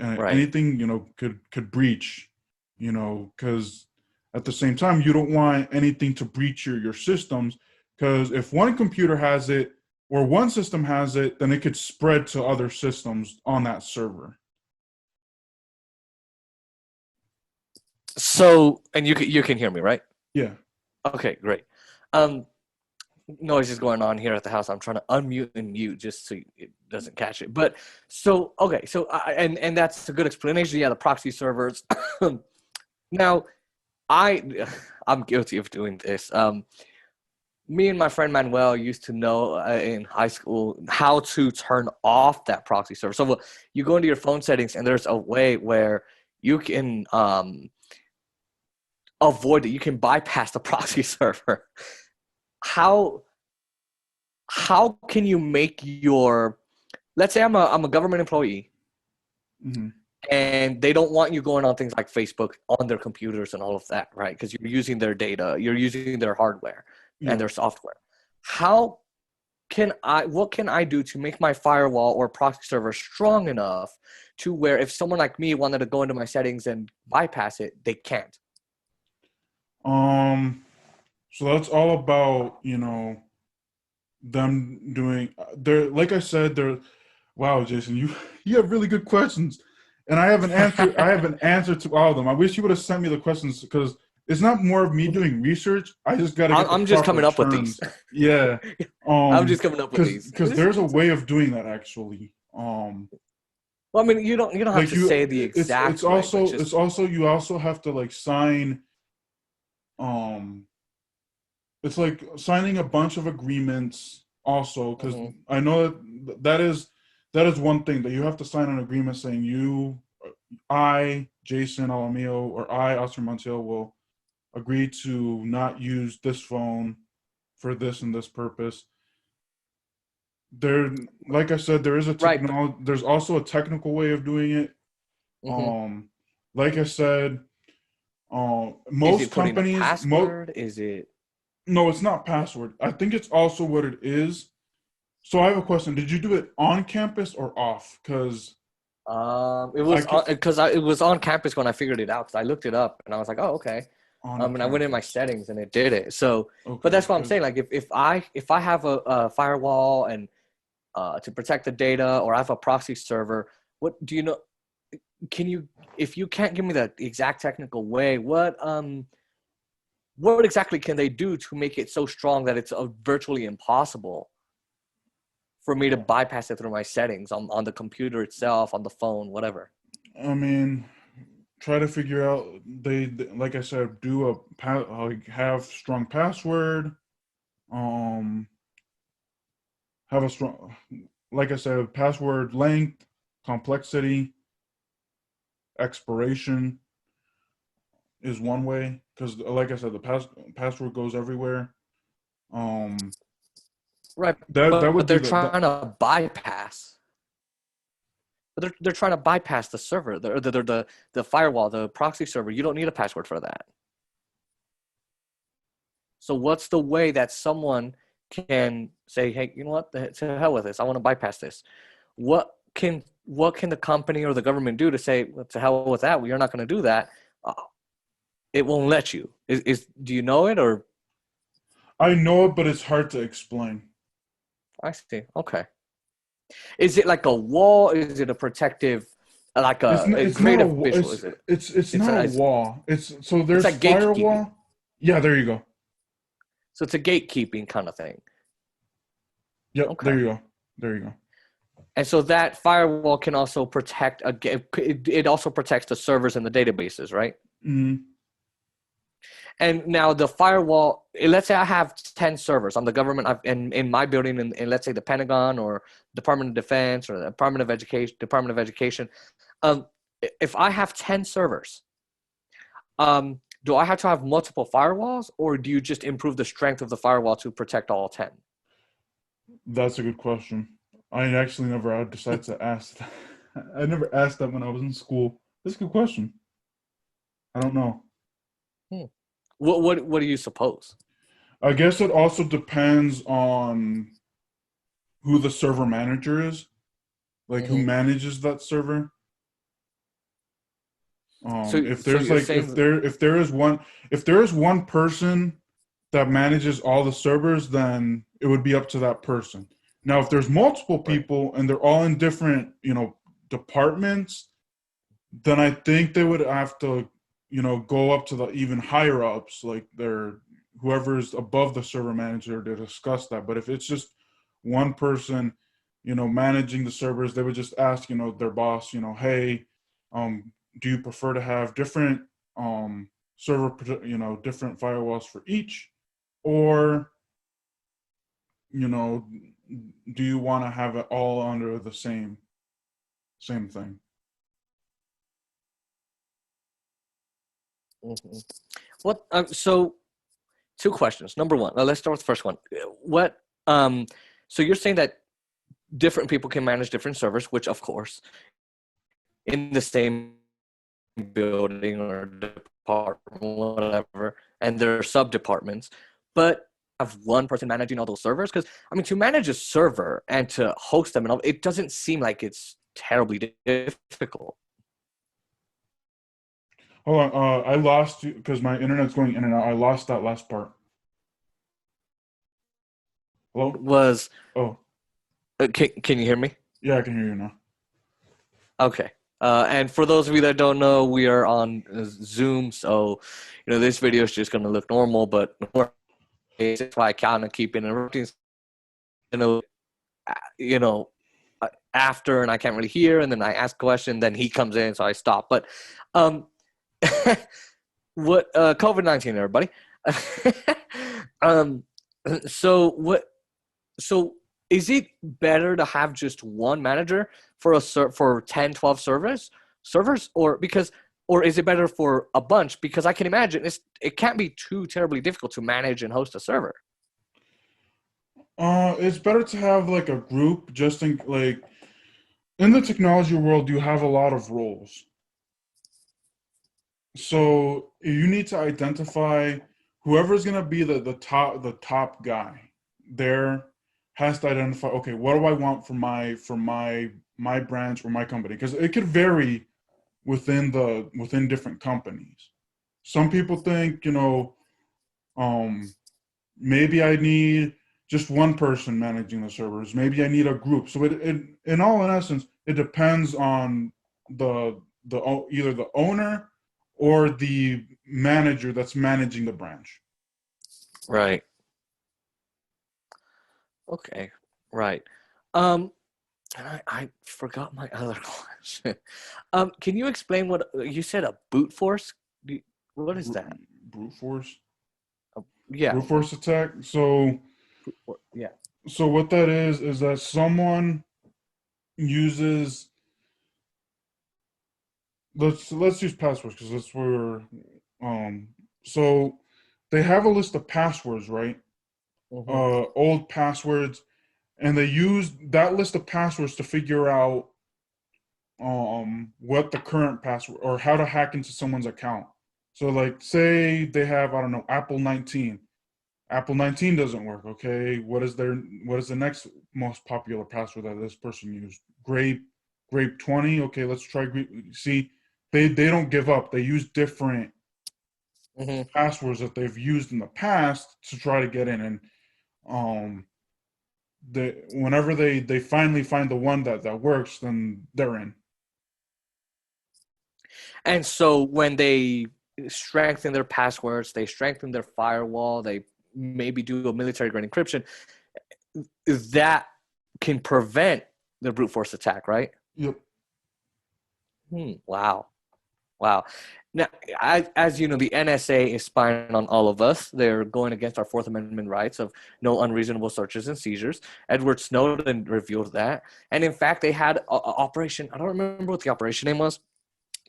Right. anything could breach, because at the same time you don't want anything to breach your systems, because if one computer has it or one system has it, then it could spread to other systems on that server. So, and you can hear me, right? Yeah. Okay, great. Um, Noise is going on here at the house. I'm trying to unmute and mute just so it doesn't catch it. But so okay, so and that's a good explanation. Yeah, the proxy servers. Now, I I'm guilty of doing this. Me and my friend Manuel used to know in high school how to turn off that proxy server. So you go into your phone settings, and there's a way where you can avoid it. You can bypass the proxy server. How how can you make your let's say I'm a government employee Hmm. and they don't want you going on things like Facebook on their computers and all of that, right? Because you're using their data, you're using their hardware and Yeah. their software. How what can I do to make my firewall or proxy server strong enough to where if someone like me wanted to go into my settings and bypass it, they can't? Um. So that's all about them doing. They're like I said. They're wow, Jason. You have really good questions, and I have an answer. I have an answer to all of them. I wish you would have sent me the questions because it's not more of me doing research. I just got to get the I'm just proper coming up with these. terms. Yeah. I'm just coming up with these. Because there's a way of doing that actually. Well, I mean, you don't have Like to say the it's exact way, but it's just also you also have to like sign. Um, it's like signing a bunch of agreements also because mhm. I know that is one thing that you have to sign an agreement saying I, Jason Alamillo, or I, Oscar Montiel, will agree to not use this phone for this and this purpose. There, like I said, there is a Right. But, technology. There's also a technical way of doing it. mhm. Um, like I said, Is most it putting a companies, password? Is it? no, it's not password. I think it's also what it is. So I have a question. Did you do it on campus or off? Because It I was can because it was on campus when I figured it out because I looked it up and I was like, oh, okay. on And I went in my campus. settings and it did it. So, but Okay, that's what I'm saying. Like, if I have a firewall and to protect the data, or I have a proxy server, what do you know? Can you, if you can't give me the exact technical way, what exactly can they do to make it so strong that it's virtually impossible for me to bypass it through my settings on the computer itself, on the phone, whatever? I mean, try to figure out. Like I said, do like have strong password. Um, have a strong, like I said, password length, complexity, expiration is one way because, like I said, the password goes everywhere. Um, Right, that but would be they're the that trying to bypass. But they're trying to bypass the server, the firewall, the proxy server. You don't need a password for that. So what's the way that someone can say, hey, you know what, to hell with this, I want to bypass this? What can the company or the government do to say, well, to hell with that? Well, you're not going to do that. It won't let you. Do you know it, or? I know it, but it's hard to explain. I see. Okay. Is it like a wall? Is it a protective, like a It's not a creative visual? Is it? it's It's not a a, wall. So it's there's like gatekeeping. firewall. Yeah, there you go. So it's a gatekeeping kind of thing. Yep, Okay. there you go. There you go. And so that firewall can also protect it also protects the servers and the databases, right? Mm-hmm. And now the firewall, let's say I have 10 servers. I'm the government in my building, in let's say the Pentagon or Department of Defense or the Department of Education. If I have 10 servers, do I have to have multiple firewalls, or do you just improve the strength of the firewall to protect all 10? That's a good question. I actually never decided to ask that. I never asked that when I was in school. That's a good question. I don't know. Hmm. What do you suppose? I guess it also depends on who the server manager is, like who Mm-hmm. manages that server. If So there's you're like saying, if there is one person that manages all the servers, then it would be up to that person. Now, if there's multiple right? people and they're all in different, departments, then I think they would have to, go up to the even higher ups, like whoever's above the server manager to discuss that. But if it's just one person, managing the servers, they would just ask, their boss, hey, do you prefer to have different different firewalls for each, or you know, do you want to have it all under the same thing? Mm-hmm. What? So two questions. Number one, let's start with the first one. What? So you're saying that different people can manage different servers, which of course, in the same building or department, whatever, and there are sub departments, but have one person managing all those servers? Because I mean, to manage a server and to host them and all, it doesn't seem like it's terribly difficult. Hold on, I lost you because my internet's going in and out. I lost that last part. Hello? Was Oh, can you hear me? yeah, I can hear you now. Okay. And for those of you that don't know, we are on Zoom, so this video is just going to look normal, but that's why I kind of keep interrupting. You know, you know, after, and I can't really hear, and then I ask a question, then he comes in, so I stop. But um, what COVID-19, everybody. um, so what? So is it better to have just one manager for for 10, 12 servers, or is it better for a bunch? Because I can imagine it can't be too terribly difficult to manage and host a server. It's better to have like a group, just in the technology world, you have a lot of roles. So you need to identify whoever's gonna be the top guy there has to identify, okay, what do I want for my branch or my company? Because it could vary within different companies. Some people think, maybe I need just one person managing the servers. Maybe I need a group. So it in essence, it depends on either the owner or the manager that's managing the branch. Right. Okay. Right. Um, I forgot my other question. Can you explain what you said? A boot force? What is Br- that? Brute force, Yeah. brute force attack. So Yeah. what that is that someone uses. Let's use passwords because that's where. Um. So they have a list of passwords, right? Mm-hmm. Old passwords, and they use that list of passwords to figure out what the current password or how to hack into someone's account. So like say they have, I don't know, Apple 19. Apple 19 doesn't work. Okay, what is the next most popular password that this person used? Grape 20. Okay, let's try grape. See, they don't give up. They use different Mm-hmm. passwords that they've used in the past to try to get in. And um whenever they finally find the one that works, then they're in. And so when they strengthen their passwords, they strengthen their firewall, they maybe do a military grade encryption, that can prevent the brute force attack, right? Yep. Wow. Wow. Now, as you know, the NSA is spying on all of us. They're going against our Fourth Amendment rights of no unreasonable searches and seizures. Edward Snowden revealed that. And in fact, they had a operation, I don't remember what the operation name was.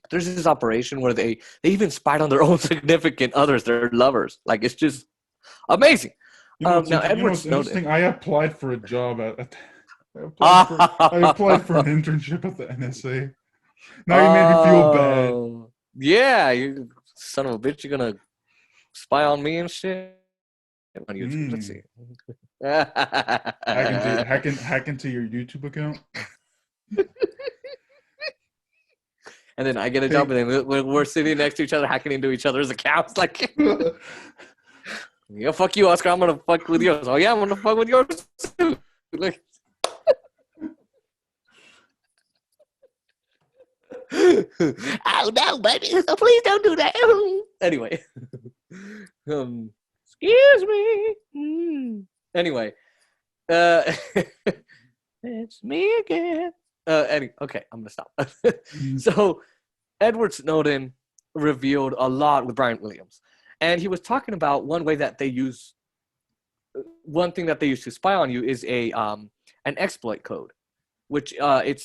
There's this operation where they even spied on their own significant others, their lovers. Like, it's just amazing. Now, Edward What's Snowden. interesting? I applied for a job I applied for an internship at the NSA. Now you made me feel bad. Oh, yeah, you son of a bitch! You're gonna spy on me and shit on YouTube. Let's see. Hack into your YouTube account. And then I get a job, Hey. and then we're sitting next to each other, hacking into each other's accounts. Like, yeah, fuck you, Oscar. I'm gonna fuck with yours. Oh yeah, I'm gonna fuck with yours too. Like, oh no, baby! Please don't do that. Anyway, excuse me. Anyway, it's me again. Okay, I'm gonna stop. So, Edward Snowden revealed a lot with Brian Williams, and he was talking about one thing that they use to spy on you is an exploit code, which I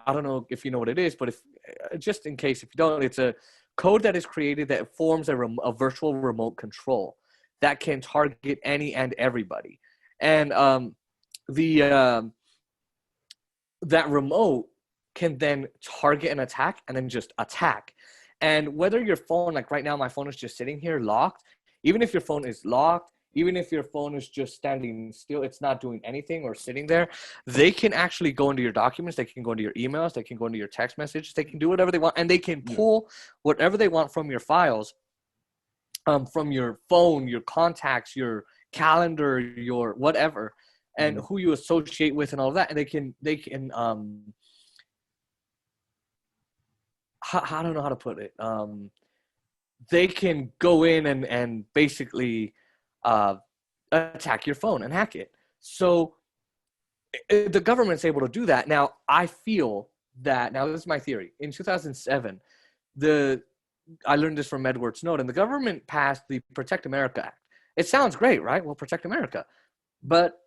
don't know if you know what it is, but if just in case if you don't, it's a code that is created that forms a virtual remote control that can target any and everybody, and that remote can then target an attack and then just attack. And whether your phone, like right now, my phone is just sitting here locked. Even if your phone is locked, even if your phone is just standing still, it's not doing anything or sitting there, they can actually go into your documents. They can go into your emails. They can go into your text messages. They can do whatever they want. And they can pull whatever they want from your files, from your phone, your contacts, your calendar, your whatever, and who you associate with and all of that. And they can I don't know how to put it. They can go in and basically attack your phone and hack it. So the government's able to do that. Now, I feel that, now this is my theory. In 2007, I learned this from Edward Snowden. The government passed the Protect America Act. It sounds great, right? Well, protect America. But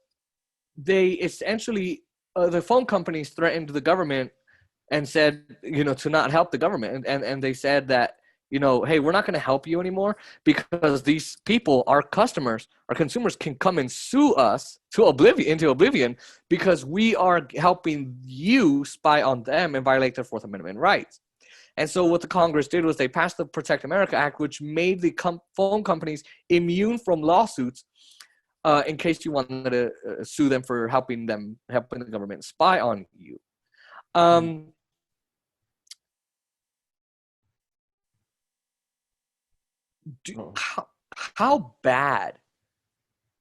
they essentially, the phone companies threatened the government and said, to not help the government. And they said that, hey, we're not going to help you anymore because these people, our customers, our consumers can come and sue us into oblivion because we are helping you spy on them and violate their Fourth Amendment rights. And so what the Congress did was they passed the Protect America Act, which made the phone companies immune from lawsuits in case you wanted to sue them for helping the government spy on you. How bad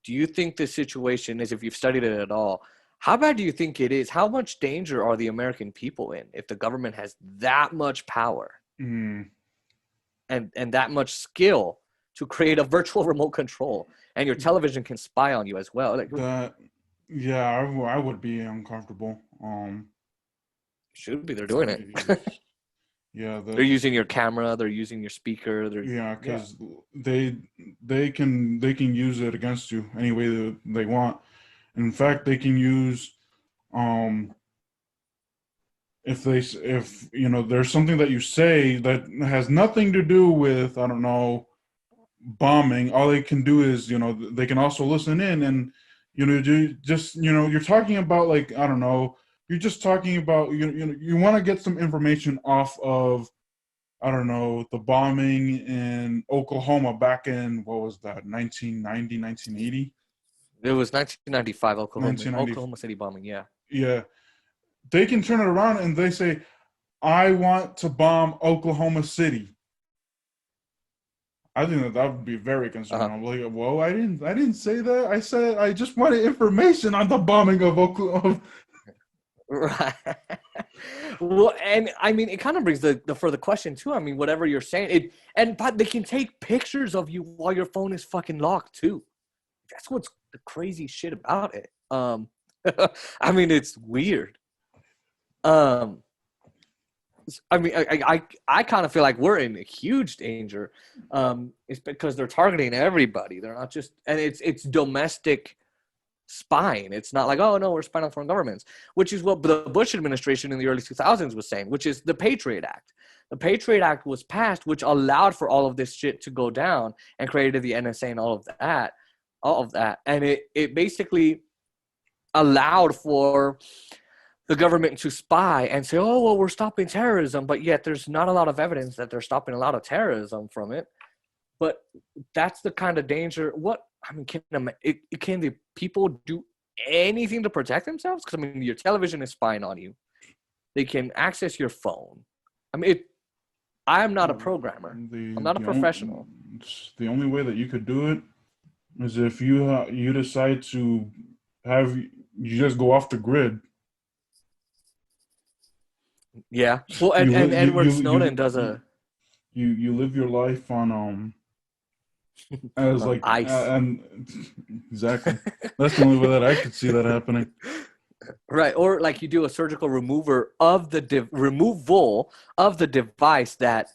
do you think the situation is, if you've studied it at all? How bad do you think it is? How much danger are the American people in if the government has that much power and that much skill to create a virtual remote control, and your television can spy on you as well? Like, I would be uncomfortable. Should be. They're doing it. Yeah, they're using your camera. They're using your speaker. Because they can use it against you any way that they want. In fact, they can use if there's something that you say that has nothing to do with, I don't know, bombing. All they can do is, they can also listen in and you're talking about, like, I don't know, you're just talking about you want to get some information off of, I don't know, the bombing in Oklahoma back in, what was that, 1990, 1980? It was 1995 1990. Oklahoma City bombing. Yeah. Yeah. They can turn it around and they say, I want to bomb Oklahoma City. I think that would be very concerning. I'm like, whoa, I didn't say that. I said I just wanted information on the bombing of Oklahoma. Right. Well, and I mean, it kind of brings the further question too. I mean, whatever you're saying, but they can take pictures of you while your phone is fucking locked too. That's what's the crazy shit about it. I mean, it's weird. I mean, I kind of feel like we're in a huge danger. It's because they're targeting everybody. They're not just, and it's domestic spying. It's not like, oh no, we're spying on foreign governments, which is what the Bush administration in the early 2000s was saying, which is the Patriot Act. The Patriot Act was passed, which allowed for all of this shit to go down and created the NSA and all of that. And it basically allowed for the government to spy and say, oh, well, we're stopping terrorism, but yet there's not a lot of evidence that they're stopping a lot of terrorism from it. But that's the kind of danger. Can the people do anything to protect themselves? Because, I mean, your television is spying on you. They can access your phone. I mean, I am not a programmer. I'm not a professional. The only way that you could do it is if you decide to you just go off the grid. Yeah. Well, and Edward Snowden does a. You live your life on as like ice. And exactly. That's the only way that I could see that happening. Right, or like you do a surgical removal of the device that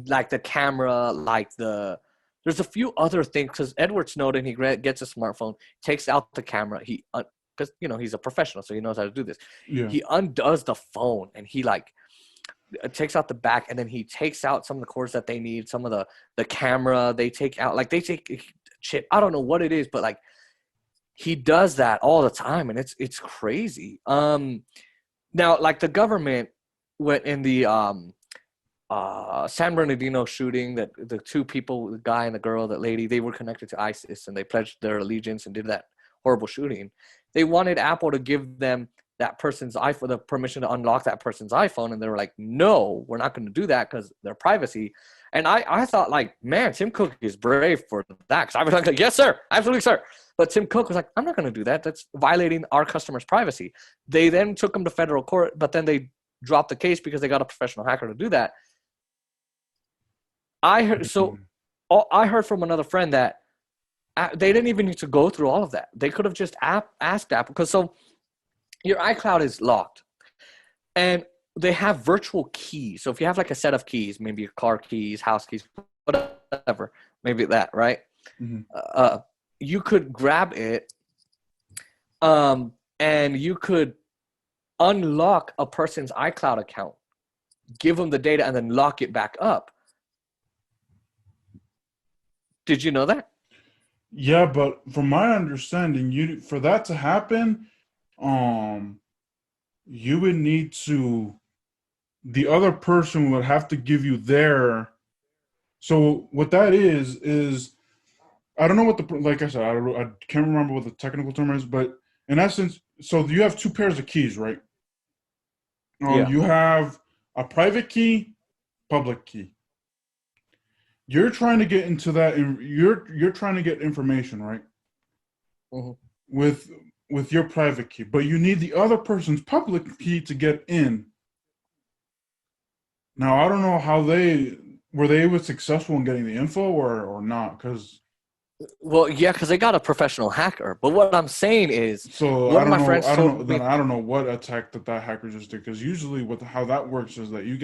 like the camera, like there's a few other things, because Edward Snowden, he gets a smartphone, takes out the camera, because he's a professional, so he knows how to do this. Yeah. He undoes the phone and he like takes out the back, and then he takes out some of the cords that they need, some of the camera they take out, like they take chip. I don't know what it is, but like he does that all the time, and it's crazy. Now, like the government went in the San Bernardino shooting, that the two people, the guy and the girl, that lady, they were connected to ISIS and they pledged their allegiance and did that horrible shooting. They wanted Apple to give them that person's iPhone, the permission to unlock that person's iPhone, and they were like, no, we're not going to do that because their privacy. And I thought, like, man, Tim Cook is brave for that, because I was like, yes, sir, absolutely, sir. But Tim Cook was like, I'm not going to do that. That's violating our customers' privacy. They then took him to federal court, but then they dropped the case because they got a professional hacker to do that. I heard from another friend that they didn't even need to go through all of that. They could have just asked Apple, because your iCloud is locked, and they have virtual keys. So if you have like a set of keys, maybe your car keys, house keys, whatever, maybe that, right? Mm-hmm. You could grab it, and you could unlock a person's iCloud account, give them the data, and then lock it back up. Did you know that? Yeah, but from my understanding, for that to happen, you would need to, the other person would have to give you their. So what that is I don't know what like I said, I can't remember what the technical term is, but in essence, so you have two pairs of keys, right? Yeah. You have a private key, public key. You're trying to get into that, and you're trying to get information, right? Mm-hmm. With your private key, but you need the other person's public key to get in. Now, I don't know how they were successful in getting the info or not, because. Well, yeah, because they got a professional hacker. But what I'm saying is, so I don't know what attack that hacker just did, because usually how that works is that you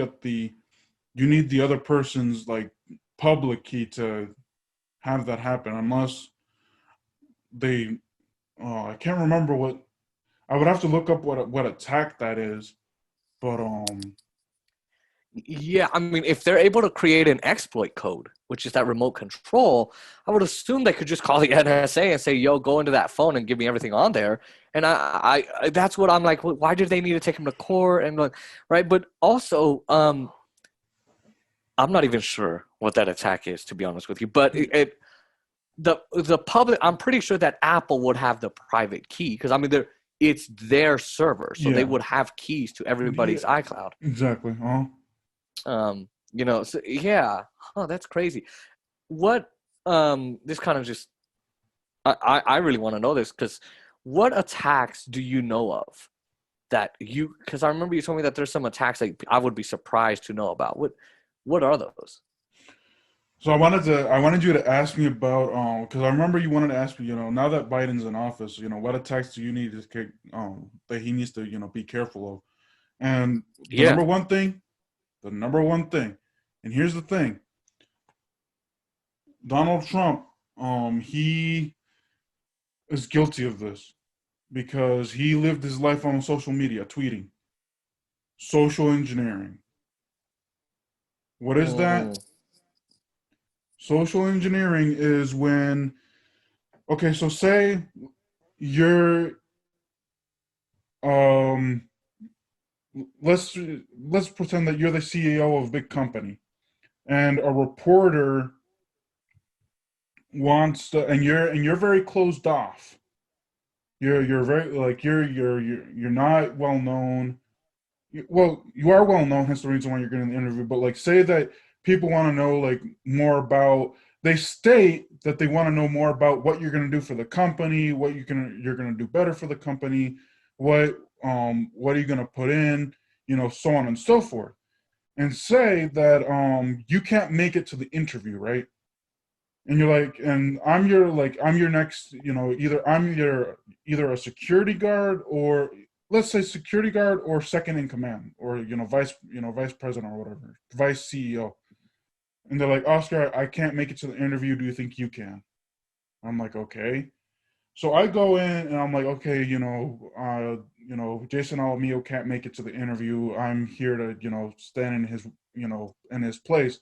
need the other person's like public key to have that happen, unless they. I can't remember what. I would have to look up what attack that is, but Yeah, I mean, if they're able to create an exploit code which is that remote control, I would assume they could just call the NSA and say, "Yo, go into that phone and give me everything on there." And that's what I'm like. Why did they need to take him to court and like, right? But also, I'm not even sure what that attack is, to be honest with you. But the public, I'm pretty sure that Apple would have the private key because I mean, it's their server, so they Yeah. would have keys to everybody's Yeah. iCloud. Exactly. So yeah, that's crazy. What this kind of just I really want to know this because what attacks do you know of that you because I remember you told me that there's some attacks like I would be surprised to know about. What are those? So I wanted you to ask me about because I remember you wanted to ask me, now that Biden's in office, what attacks do you need to that he needs to, be careful of. And Yeah. the number one thing, and here's the thing, Donald Trump, he is guilty of this because he lived his life on social media, tweeting, social engineering. What is Mm, that? Social engineering is when, okay, so say you're um let's let's pretend that you're the CEO of a big company and a reporter wants to and you're very closed off. You're very like you're not well known. Well, you are well known, hence the reason why you're getting the interview. But like, say that people want to know like more about. They state that they want to know more about what you're going to do for the company, what you're going to do better for the company, what are you going to put in, so on and so forth. And say that you can't make it to the interview, right? And you're like, and I'm your next, either a security guard or let's say security guard or second in command or vice president or whatever, vice CEO. And they're like, Oscar, I can't make it to the interview. Do you think you can? I'm like, okay. So I go in and I'm like, okay, Jason Alamillo can't make it to the interview. I'm here to, stand in his, in his place.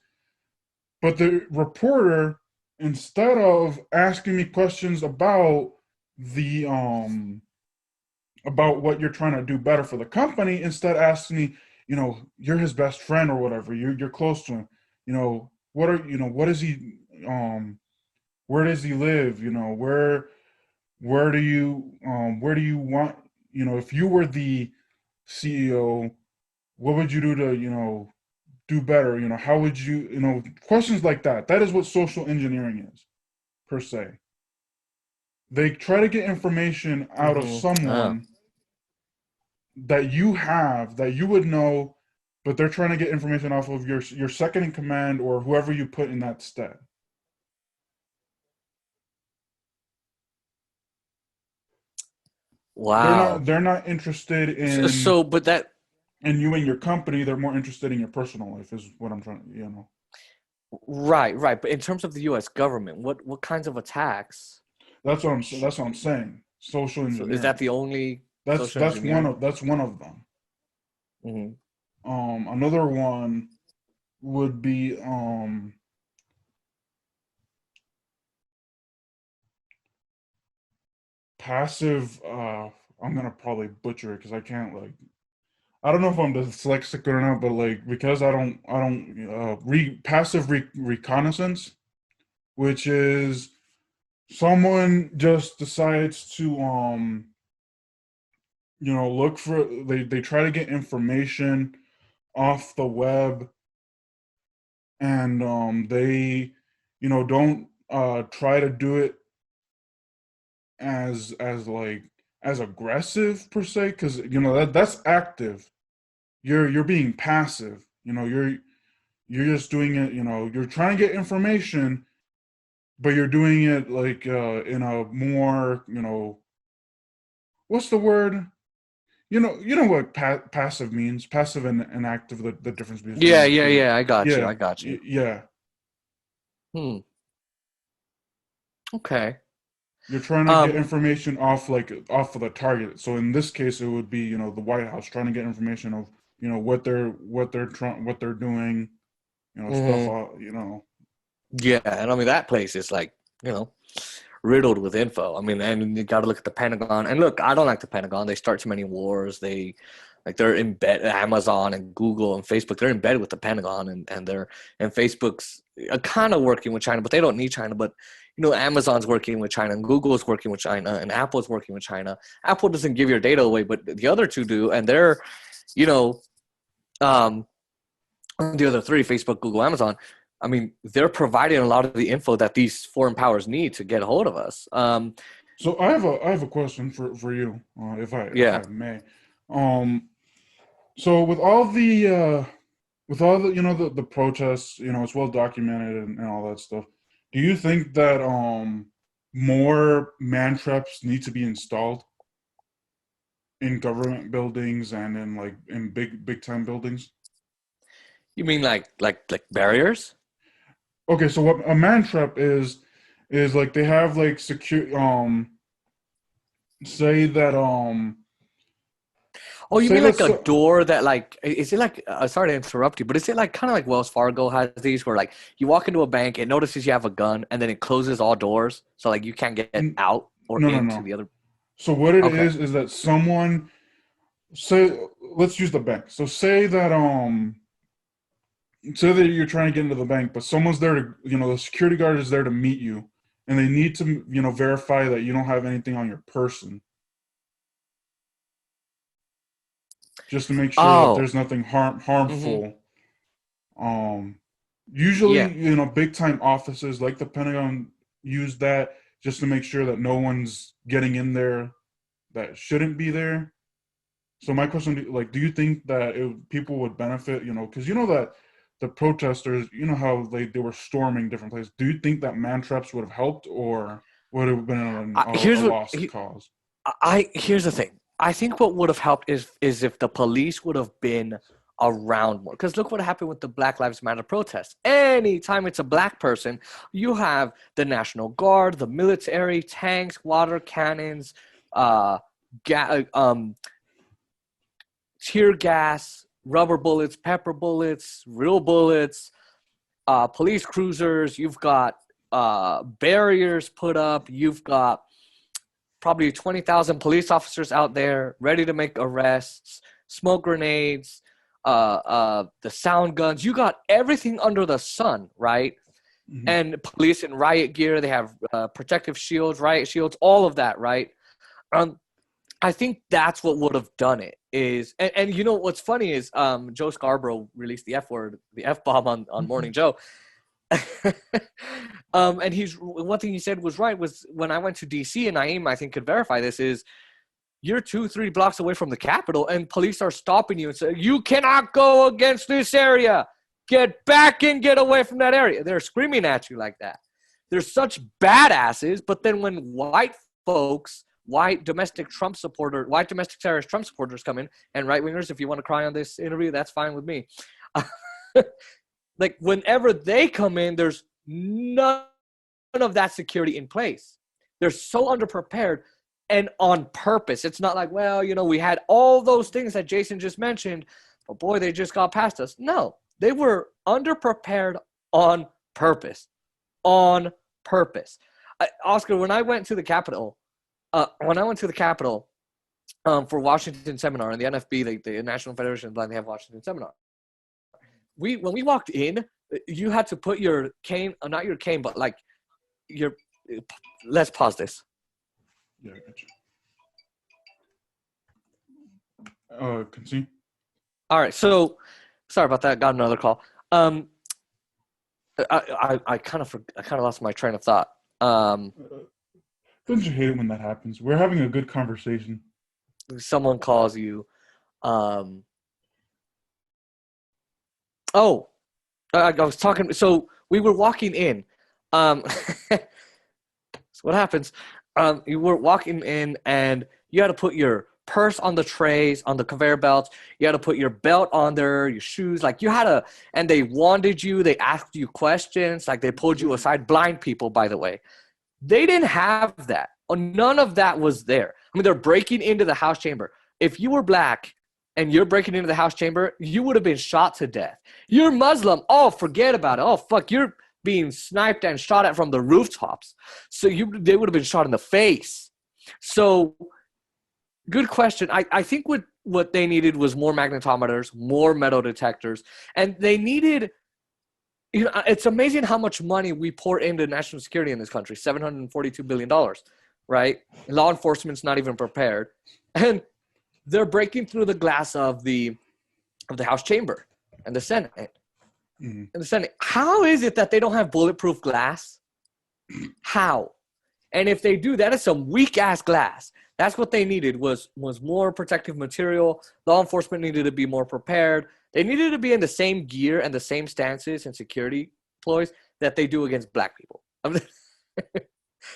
But the reporter, instead of asking me questions the about what you're trying to do better for the company, instead asking me, you're his best friend or whatever, you're close to him, what is he, where does he live, where do you want, if you were the CEO, what would you do to, do better? How would you, questions like that. That is what social engineering is, per se. They try to get information out of oh. someone that you would know, but they're trying to get information off of your second in command or whoever you put in that stead. Wow. They're not interested But that in you and your company. They're more interested in your personal life, is what I'm trying to, right. But in terms of the U.S. government, what kinds of attacks? That's what I'm saying. Social So is that engineering. the only social engineering? That's one of them. Hmm. Another one would be passive. I'm gonna probably butcher it because I can't like. I don't know if I'm dyslexic or not, but like because I don't passive reconnaissance, which is someone just decides to look for they try to get information off the web and they don't try to do it as as aggressive per se, because that's active. You're being passive. You're just doing it. You're trying to get information, but you're doing it like in a more what's the word? You know what passive means. Passive and active. The difference Yeah, between the yeah, two. yeah. I got you. Yeah, I got you. yeah. Hmm. Okay. You're trying to get Um. information off of the target. So in this case, it would be the White House trying to get information of what they're trying what they're doing, stuff. Mhm. Yeah, and I mean that place is like, you know, riddled with info. I mean, and you got to look at the Pentagon. And look, I don't like the Pentagon. They start too many wars. They're in bed. Amazon and Google and Facebook. They're in bed with the Pentagon, and Facebook's kind of working with China, but they don't need China. But you know, Amazon's working with China, and Google's working with China, and Apple's working with China. Apple doesn't give your data away, but the other two do, and they're, you know, um, the other three, Facebook, Google, Amazon, I mean, they're providing a lot of the info that these foreign powers need to get a hold of us. So I have a question for you, if I Yeah. may. Um, so with all the the protests, it's well documented and all that stuff. Do you think that more man traps need to be installed in government buildings and in like in big time buildings? You mean like barriers? Okay, so what a man trap is like they have like secure say that Oh, you say mean that like a so, door that like is it like sorry to interrupt you, but is it like kind of like Wells Fargo has these where like you walk into a bank, it notices you have a gun, and then it closes all doors, so like you can't get n- out or no, no, into no. the other. So what it Okay. is that someone say let's use the bank. So say that you're trying to get into the bank, but someone's there to the security guard is there to meet you, and they need to verify that you don't have anything on your person, just to make sure that Oh. there's nothing Mm-hmm. harmful. Um, Yeah. Usually, big time offices like the Pentagon use that just to make sure that no one's getting in there that shouldn't be there. So my question, like, do you think that people would benefit, because that the protesters, how they were storming different places. Do you think that man traps would have helped, or would it have been a Here's what lost cause? here's the thing. I think what would have helped is if the police would have been around more. Because look what happened with the Black Lives Matter protests. Anytime it's a black person, you have the National Guard, the military, tanks, water cannons, uh, ga- tear gas, rubber bullets, pepper bullets, real bullets, police cruisers. You've got barriers put up. You've got probably 20,000 police officers out there ready to make arrests, smoke grenades, the sound guns. You got everything under the sun, right? Hmm. And police in riot gear. They have protective shields, riot shields, all of that, right? Um, I think that's what would have done it. And you know what's funny is Joe Scarborough released the F word, the F bomb on Morning Joe. And he's one thing he said was right was when I went to DC, and Naeem I think could verify this, is you're 2-3 blocks away from the Capitol and police are stopping you and say you cannot go against this area, get back and get away from that area. They're screaming at you like that. They're such badasses. But then when white folks, white domestic terrorist Trump supporters come in, and right wingers, if you want to cry on this interview, that's fine with me. Like whenever they come in, there's none of that security in place. They're so underprepared and on purpose. It's not like, well, we had all those things that Jason just mentioned, but boy, they just got past us. No, they were underprepared on purpose. On purpose. Oscar, when I went to the Capitol, for Washington seminar in the NFB, the National Federation of Blind, they have Washington seminar. When we walked in, you had to put your cane, not your cane, but like your. Let's pause this. Yeah, I got you. Continue. All right, so sorry about that. Got another call. I kind of lost my train of thought. Uh, don't you hate it when that happens? We're having a good conversation. Someone calls you. Um, oh, I was talking. So we were walking in. So what happens? You were walking in, and you had to put your purse on the trays, on the conveyor belts. You had to put your belt on there, your shoes. Like you had to, and they wanted you. They asked you questions. Like they pulled you aside. Blind people, by the way. They didn't have that. None of that was there. I mean, they're breaking into the House chamber. If you were black and you're breaking into the House chamber, you would have been shot to death. You're Muslim. Oh, forget about it. Oh, fuck. You're being sniped and shot at from the rooftops. So they would have been shot in the face. So good question. I think what they needed was more magnetometers, more metal detectors, and they needed, it's amazing how much money we pour into national security in this country, $742 billion, right? Law enforcement's not even prepared. And they're breaking through the glass of the House chamber and the Senate. Mm-hmm. And the Senate. How is it that they don't have bulletproof glass? How? And if they do, that is some weak-ass glass. That's what they needed was more protective material. Law enforcement needed to be more prepared. They needed to be in the same gear and the same stances and security ploys that they do against black people.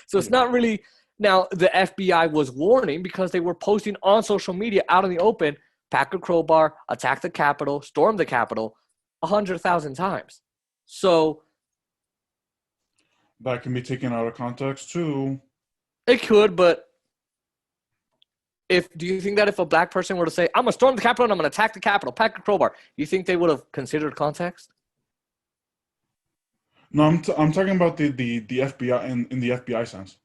So it's not really – now, the FBI was warning because they were posting on social media out in the open, pack a crowbar, attack the Capitol, storm the Capitol 100,000 times. So that can be taken out of context too. it could, but do you think that if a black person were to say, I'm going to storm the Capitol and I'm going to attack the Capitol, pack a crowbar, do you think they would have considered context? No, I'm talking about the FBI in the FBI sense.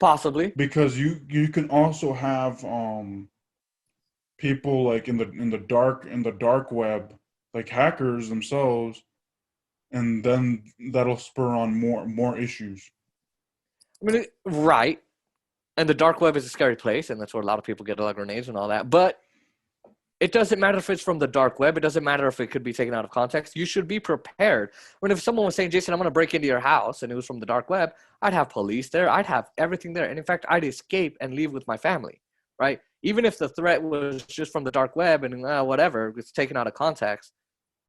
Possibly. Because you can also have people like in the dark web, like hackers themselves, and then that'll spur on more issues. I mean, right. And the dark web is a scary place, and that's where a lot of people get a lot of grenades and all that. But it doesn't matter if it's from the dark web. It doesn't matter if it could be taken out of context. You should be prepared. When if someone was saying, Jason, I'm going to break into your house, and it was from the dark web, I'd have police there. I'd have everything there. And in fact, I'd escape and leave with my family, right? Even if the threat was just from the dark web and whatever, it's taken out of context,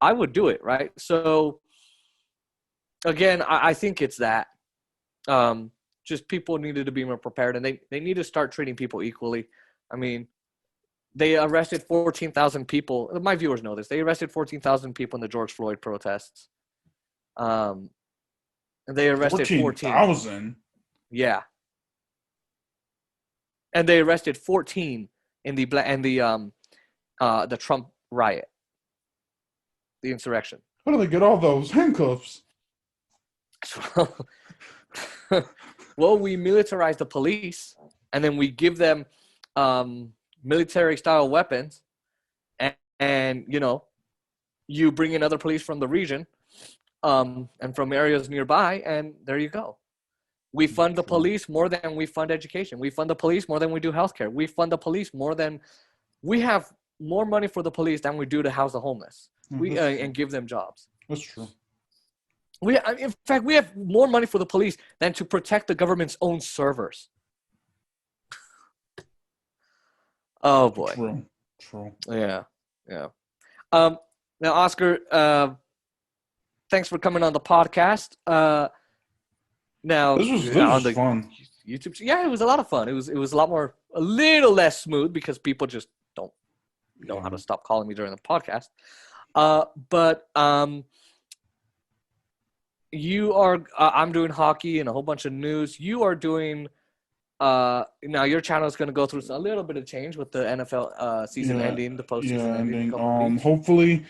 I would do it, right? So, again, I think it's that. Just people needed to be more prepared, and they need to start treating people equally. I mean, they arrested 14,000 people. My viewers know this. They arrested 14,000 people in the George Floyd protests. And they arrested 14,000? Yeah. And they arrested 14 in the Trump riot, the insurrection. How do they get all those handcuffs? Well, we militarize the police, and then we give them military-style weapons, and you bring in other police from the region and from areas nearby, and there you go. We fund the police more than we fund education. We fund the police more than we do healthcare. We fund the police we have more money for the police than we do to house the homeless and give them jobs. That's true. In fact, we have more money for the police than to protect the government's own servers. Oh boy. True. Yeah. Now, Oscar, thanks for coming on the podcast. Now this was fun. YouTube, yeah, it was a lot of fun. It was a little less smooth because people just don't know how to stop calling me during the podcast. But you are. I'm doing hockey and a whole bunch of news. You are doing. Now your channel is going to go through a little bit of change with the NFL season ending, the postseason ending. Hopefully,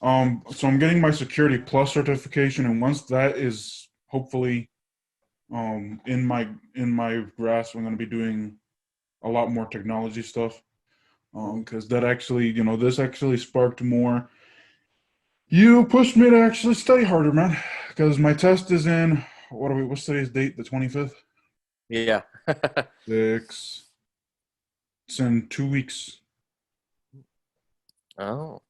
so I'm getting my Security Plus certification, and once that is hopefully in my grasp, I'm going to be doing a lot more technology stuff. Because that actually, this actually sparked more. You pushed me to actually study harder, man. Because my test is in what's today's date? The 25th. Yeah. 6. It's in 2 weeks. Oh.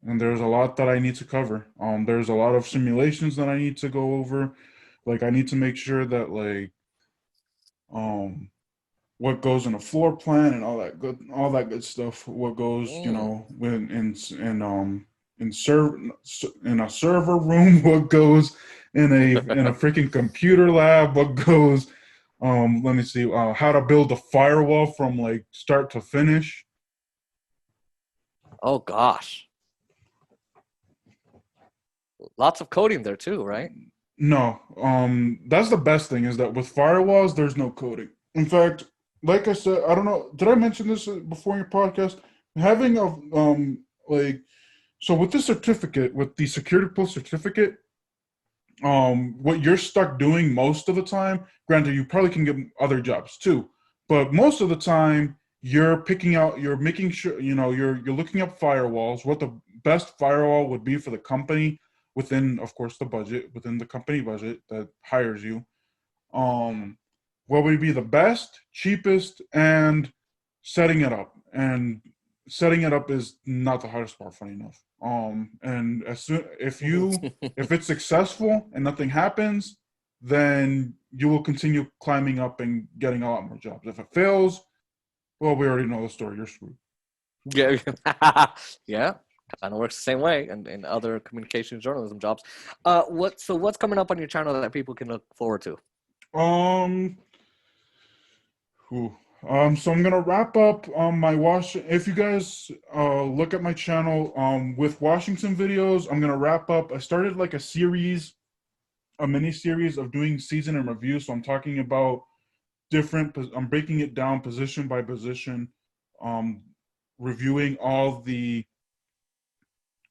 And there's a lot that I need to cover. There's a lot of simulations that I need to go over. Like I need to make sure that what goes in a floor plan and all that good stuff. What goes, when in a server room. What goes in a freaking computer lab. What goes. Let me see. How to build a firewall from start to finish. Oh gosh. Lots of coding there too, right? No. That's the best thing is that with firewalls, there's no coding. In fact, like I said, I don't know. Did I mention this before in your podcast? Having so with this certificate, with the Security Plus certificate, what you're stuck doing most of the time, granted, you probably can get other jobs too, but most of the time you're making sure, you're looking up firewalls, what the best firewall would be for the company within, of course, within the company budget that hires you. Um, what would be the best, cheapest, and setting it up. And setting it up is not the hardest part, funny enough. And as soon if it's successful and nothing happens, then you will continue climbing up and getting a lot more jobs. If it fails, well, we already know the story. You're screwed. Yeah, yeah, kind of works the same way, and in other communications journalism jobs. What's coming up on your channel that people can look forward to? Um, so I'm gonna wrap up my If you guys look at my channel with Washington videos, I'm gonna wrap up. I started like a mini series of doing season and review. So I'm talking about I'm breaking it down position by position, um, reviewing all the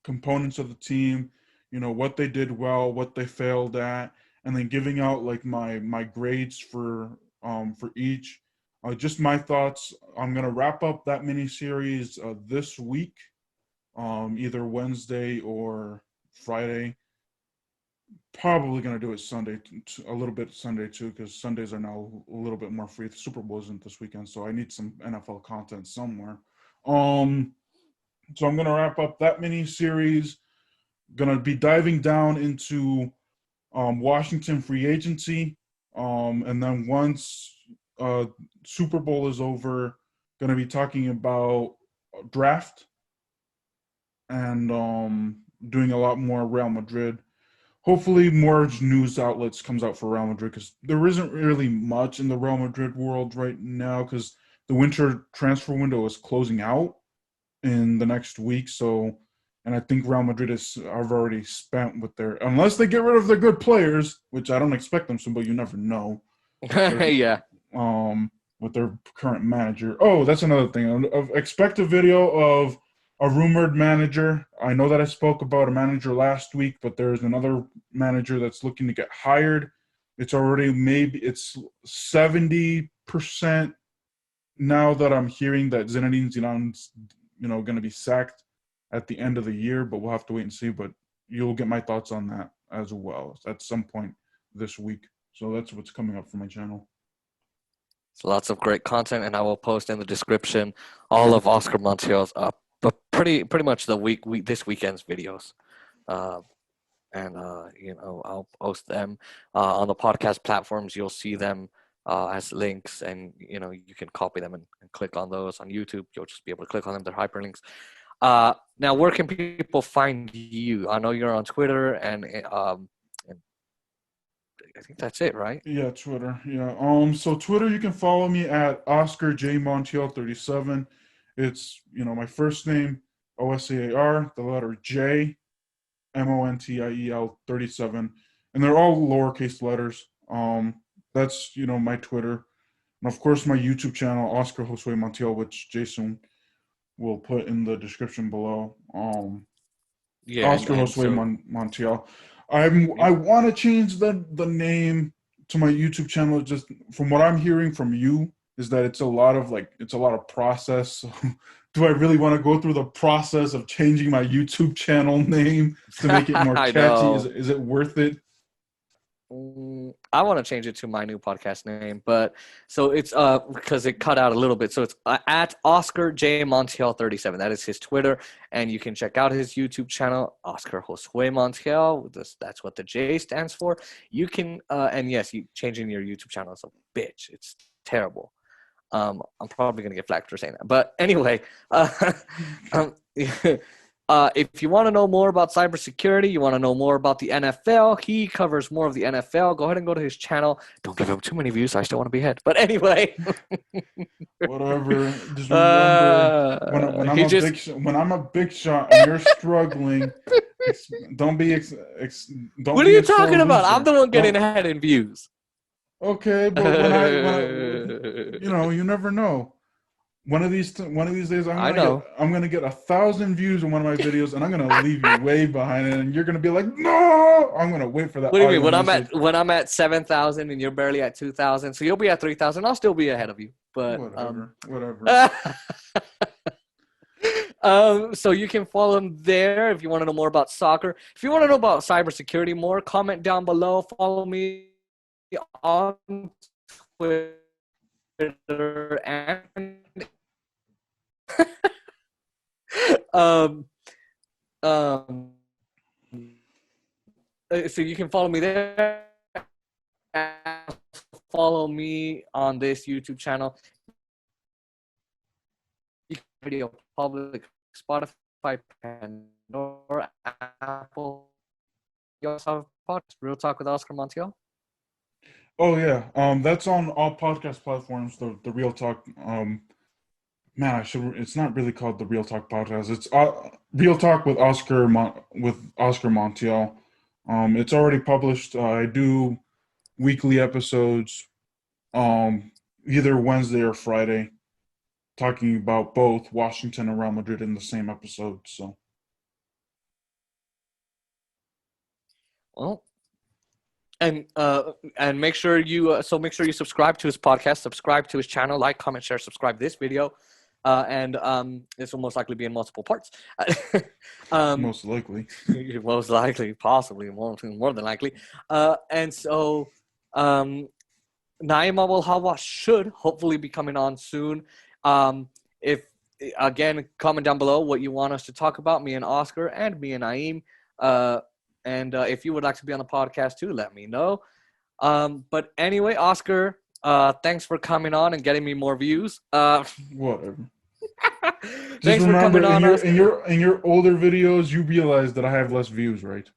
components of the team, what they did well, what they failed at, and then giving out like my grades for each. Just my thoughts. I'm gonna wrap up that mini series this week, either Wednesday or Friday. Probably gonna do it Sunday, a little bit Sunday too, because Sundays are now a little bit more free. The Super Bowl isn't this weekend, so I need some NFL content somewhere. So I'm gonna wrap up that mini series. Gonna be diving down into Washington free agency, and then once Super Bowl is over, gonna be talking about draft and doing a lot more Real Madrid. Hopefully, more news outlets comes out for Real Madrid because there isn't really much in the Real Madrid world right now because the winter transfer window is closing out in the next week. So, and I think Real Madrid have already spent with unless they get rid of their good players, which I don't expect them to, but you never know. Yeah. With their current manager. Oh, that's another thing. Expect a video of a rumored manager. I know that I spoke about a manager last week, but there's another manager that's looking to get hired. It's 70% now that I'm hearing that Zinedine Zidane's, going to be sacked at the end of the year, but we'll have to wait and see. But you'll get my thoughts on that as well at some point this week. So that's what's coming up for my channel. Lots of great content, and I will post in the description all of Oscar Montiel's but pretty much this weekend's videos, and I'll post them on the podcast platforms. You'll see them as links, and you can copy them and click on those. On YouTube, you'll just be able to click on them. They're hyperlinks. Now, where can people find you? I know you're on Twitter and I think that's it, right? Yeah, Twitter. Yeah. So Twitter, you can follow me at Oscar J Montiel 37. It's my first name Oscar, the letter J Montiel 37, and they're all lowercase letters. That's my Twitter, and of course my YouTube channel Oscar Josue Montiel, which Jason will put in the description below. Yeah, Oscar Josue Montiel. I want to change the name to my YouTube channel. Just from what I'm hearing from you is that it's a lot of process. So do I really want to go through the process of changing my YouTube channel name to make it more catchy? Is it worth it? I want to change it to my new podcast name, but so it's because it cut out a little bit. So it's at Oscar J Montiel 37. That is his Twitter, and you can check out his YouTube channel, Oscar Josue Montiel. That's what the J stands for. You can and yes, changing your YouTube channel is a bitch. It's terrible. I'm probably gonna get flagged for saying that, but anyway, if you want to know more about cybersecurity, you want to know more about the NFL, he covers more of the NFL. Go ahead and go to his channel. Don't give him too many views. I still want to be ahead. But anyway. Whatever. Just remember, when I'm a big shot and you're struggling, don't be. What are you talking about? I'm the one getting ahead in views. Okay, but when I you never know. One of these days, I know. I'm gonna get 1,000 views on one of my videos, and I'm gonna leave you way behind, and you're gonna be like, no. I'm gonna wait for that What do you mean? audio message. When I'm at 7,000 and you're barely at 2,000, so you'll be at 3,000. I'll still be ahead of you. But Whatever. so you can follow him there if you want to know more about soccer. If you want to know about cybersecurity more, comment down below. Follow me on Twitter and um um. So you can follow me there. And follow me on this YouTube channel. You can video public Spotify, Pandora, Apple. You also have a podcast, Real Talk with Oscar Montiel. Oh yeah, that's on all podcast platforms. The Real Talk. Man, I should. It's not really called the Real Talk podcast. It's Real Talk with Oscar Montiel. It's already published. I do weekly episodes, either Wednesday or Friday, talking about both Washington and Real Madrid in the same episode. So, Well, and make sure you subscribe to his podcast, subscribe to his channel, like, comment, share, subscribe this video, and this will most likely be in multiple parts. most likely, most likely, possibly more than likely, and so Naim Abul Hawa should hopefully be coming on soon. If again, comment down below what you want us to talk about, me and Oscar, and me and Naim. And if you would like to be on the podcast too, let me know. But anyway, Oscar, thanks for coming on and getting me more views. whatever. Thanks Just for remember, coming on, Oscar. in your older videos, you realize that I have less views, right?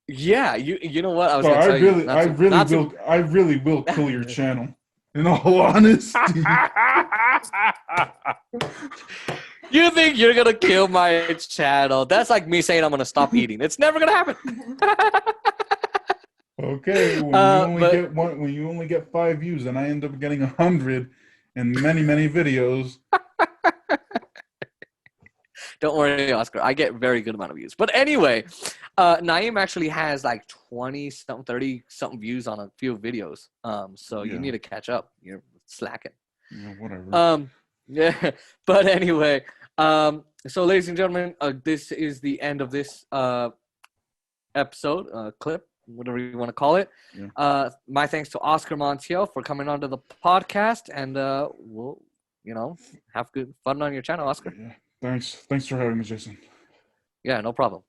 Yeah, you know what I was So gonna tell you. I really will kill your channel. In all honesty. You think you're gonna kill my channel? That's like me saying I'm gonna stop eating. It's never gonna happen. Okay, when you only get 5 views, and I end up getting 100 in many videos. Don't worry, Oscar. I get very good amount of views. But anyway, Naim actually has like 20-something, 30-something views on a few videos. So you need to catch up. You're slacking. Yeah, whatever. Yeah. But anyway, so ladies and gentlemen, this is the end of this episode, clip, whatever you want to call it. Yeah. My thanks to Oscar Montiel for coming onto the podcast, and we'll, have good fun on your channel, Oscar. Yeah. Thanks for having me, Jason. Yeah, no problem.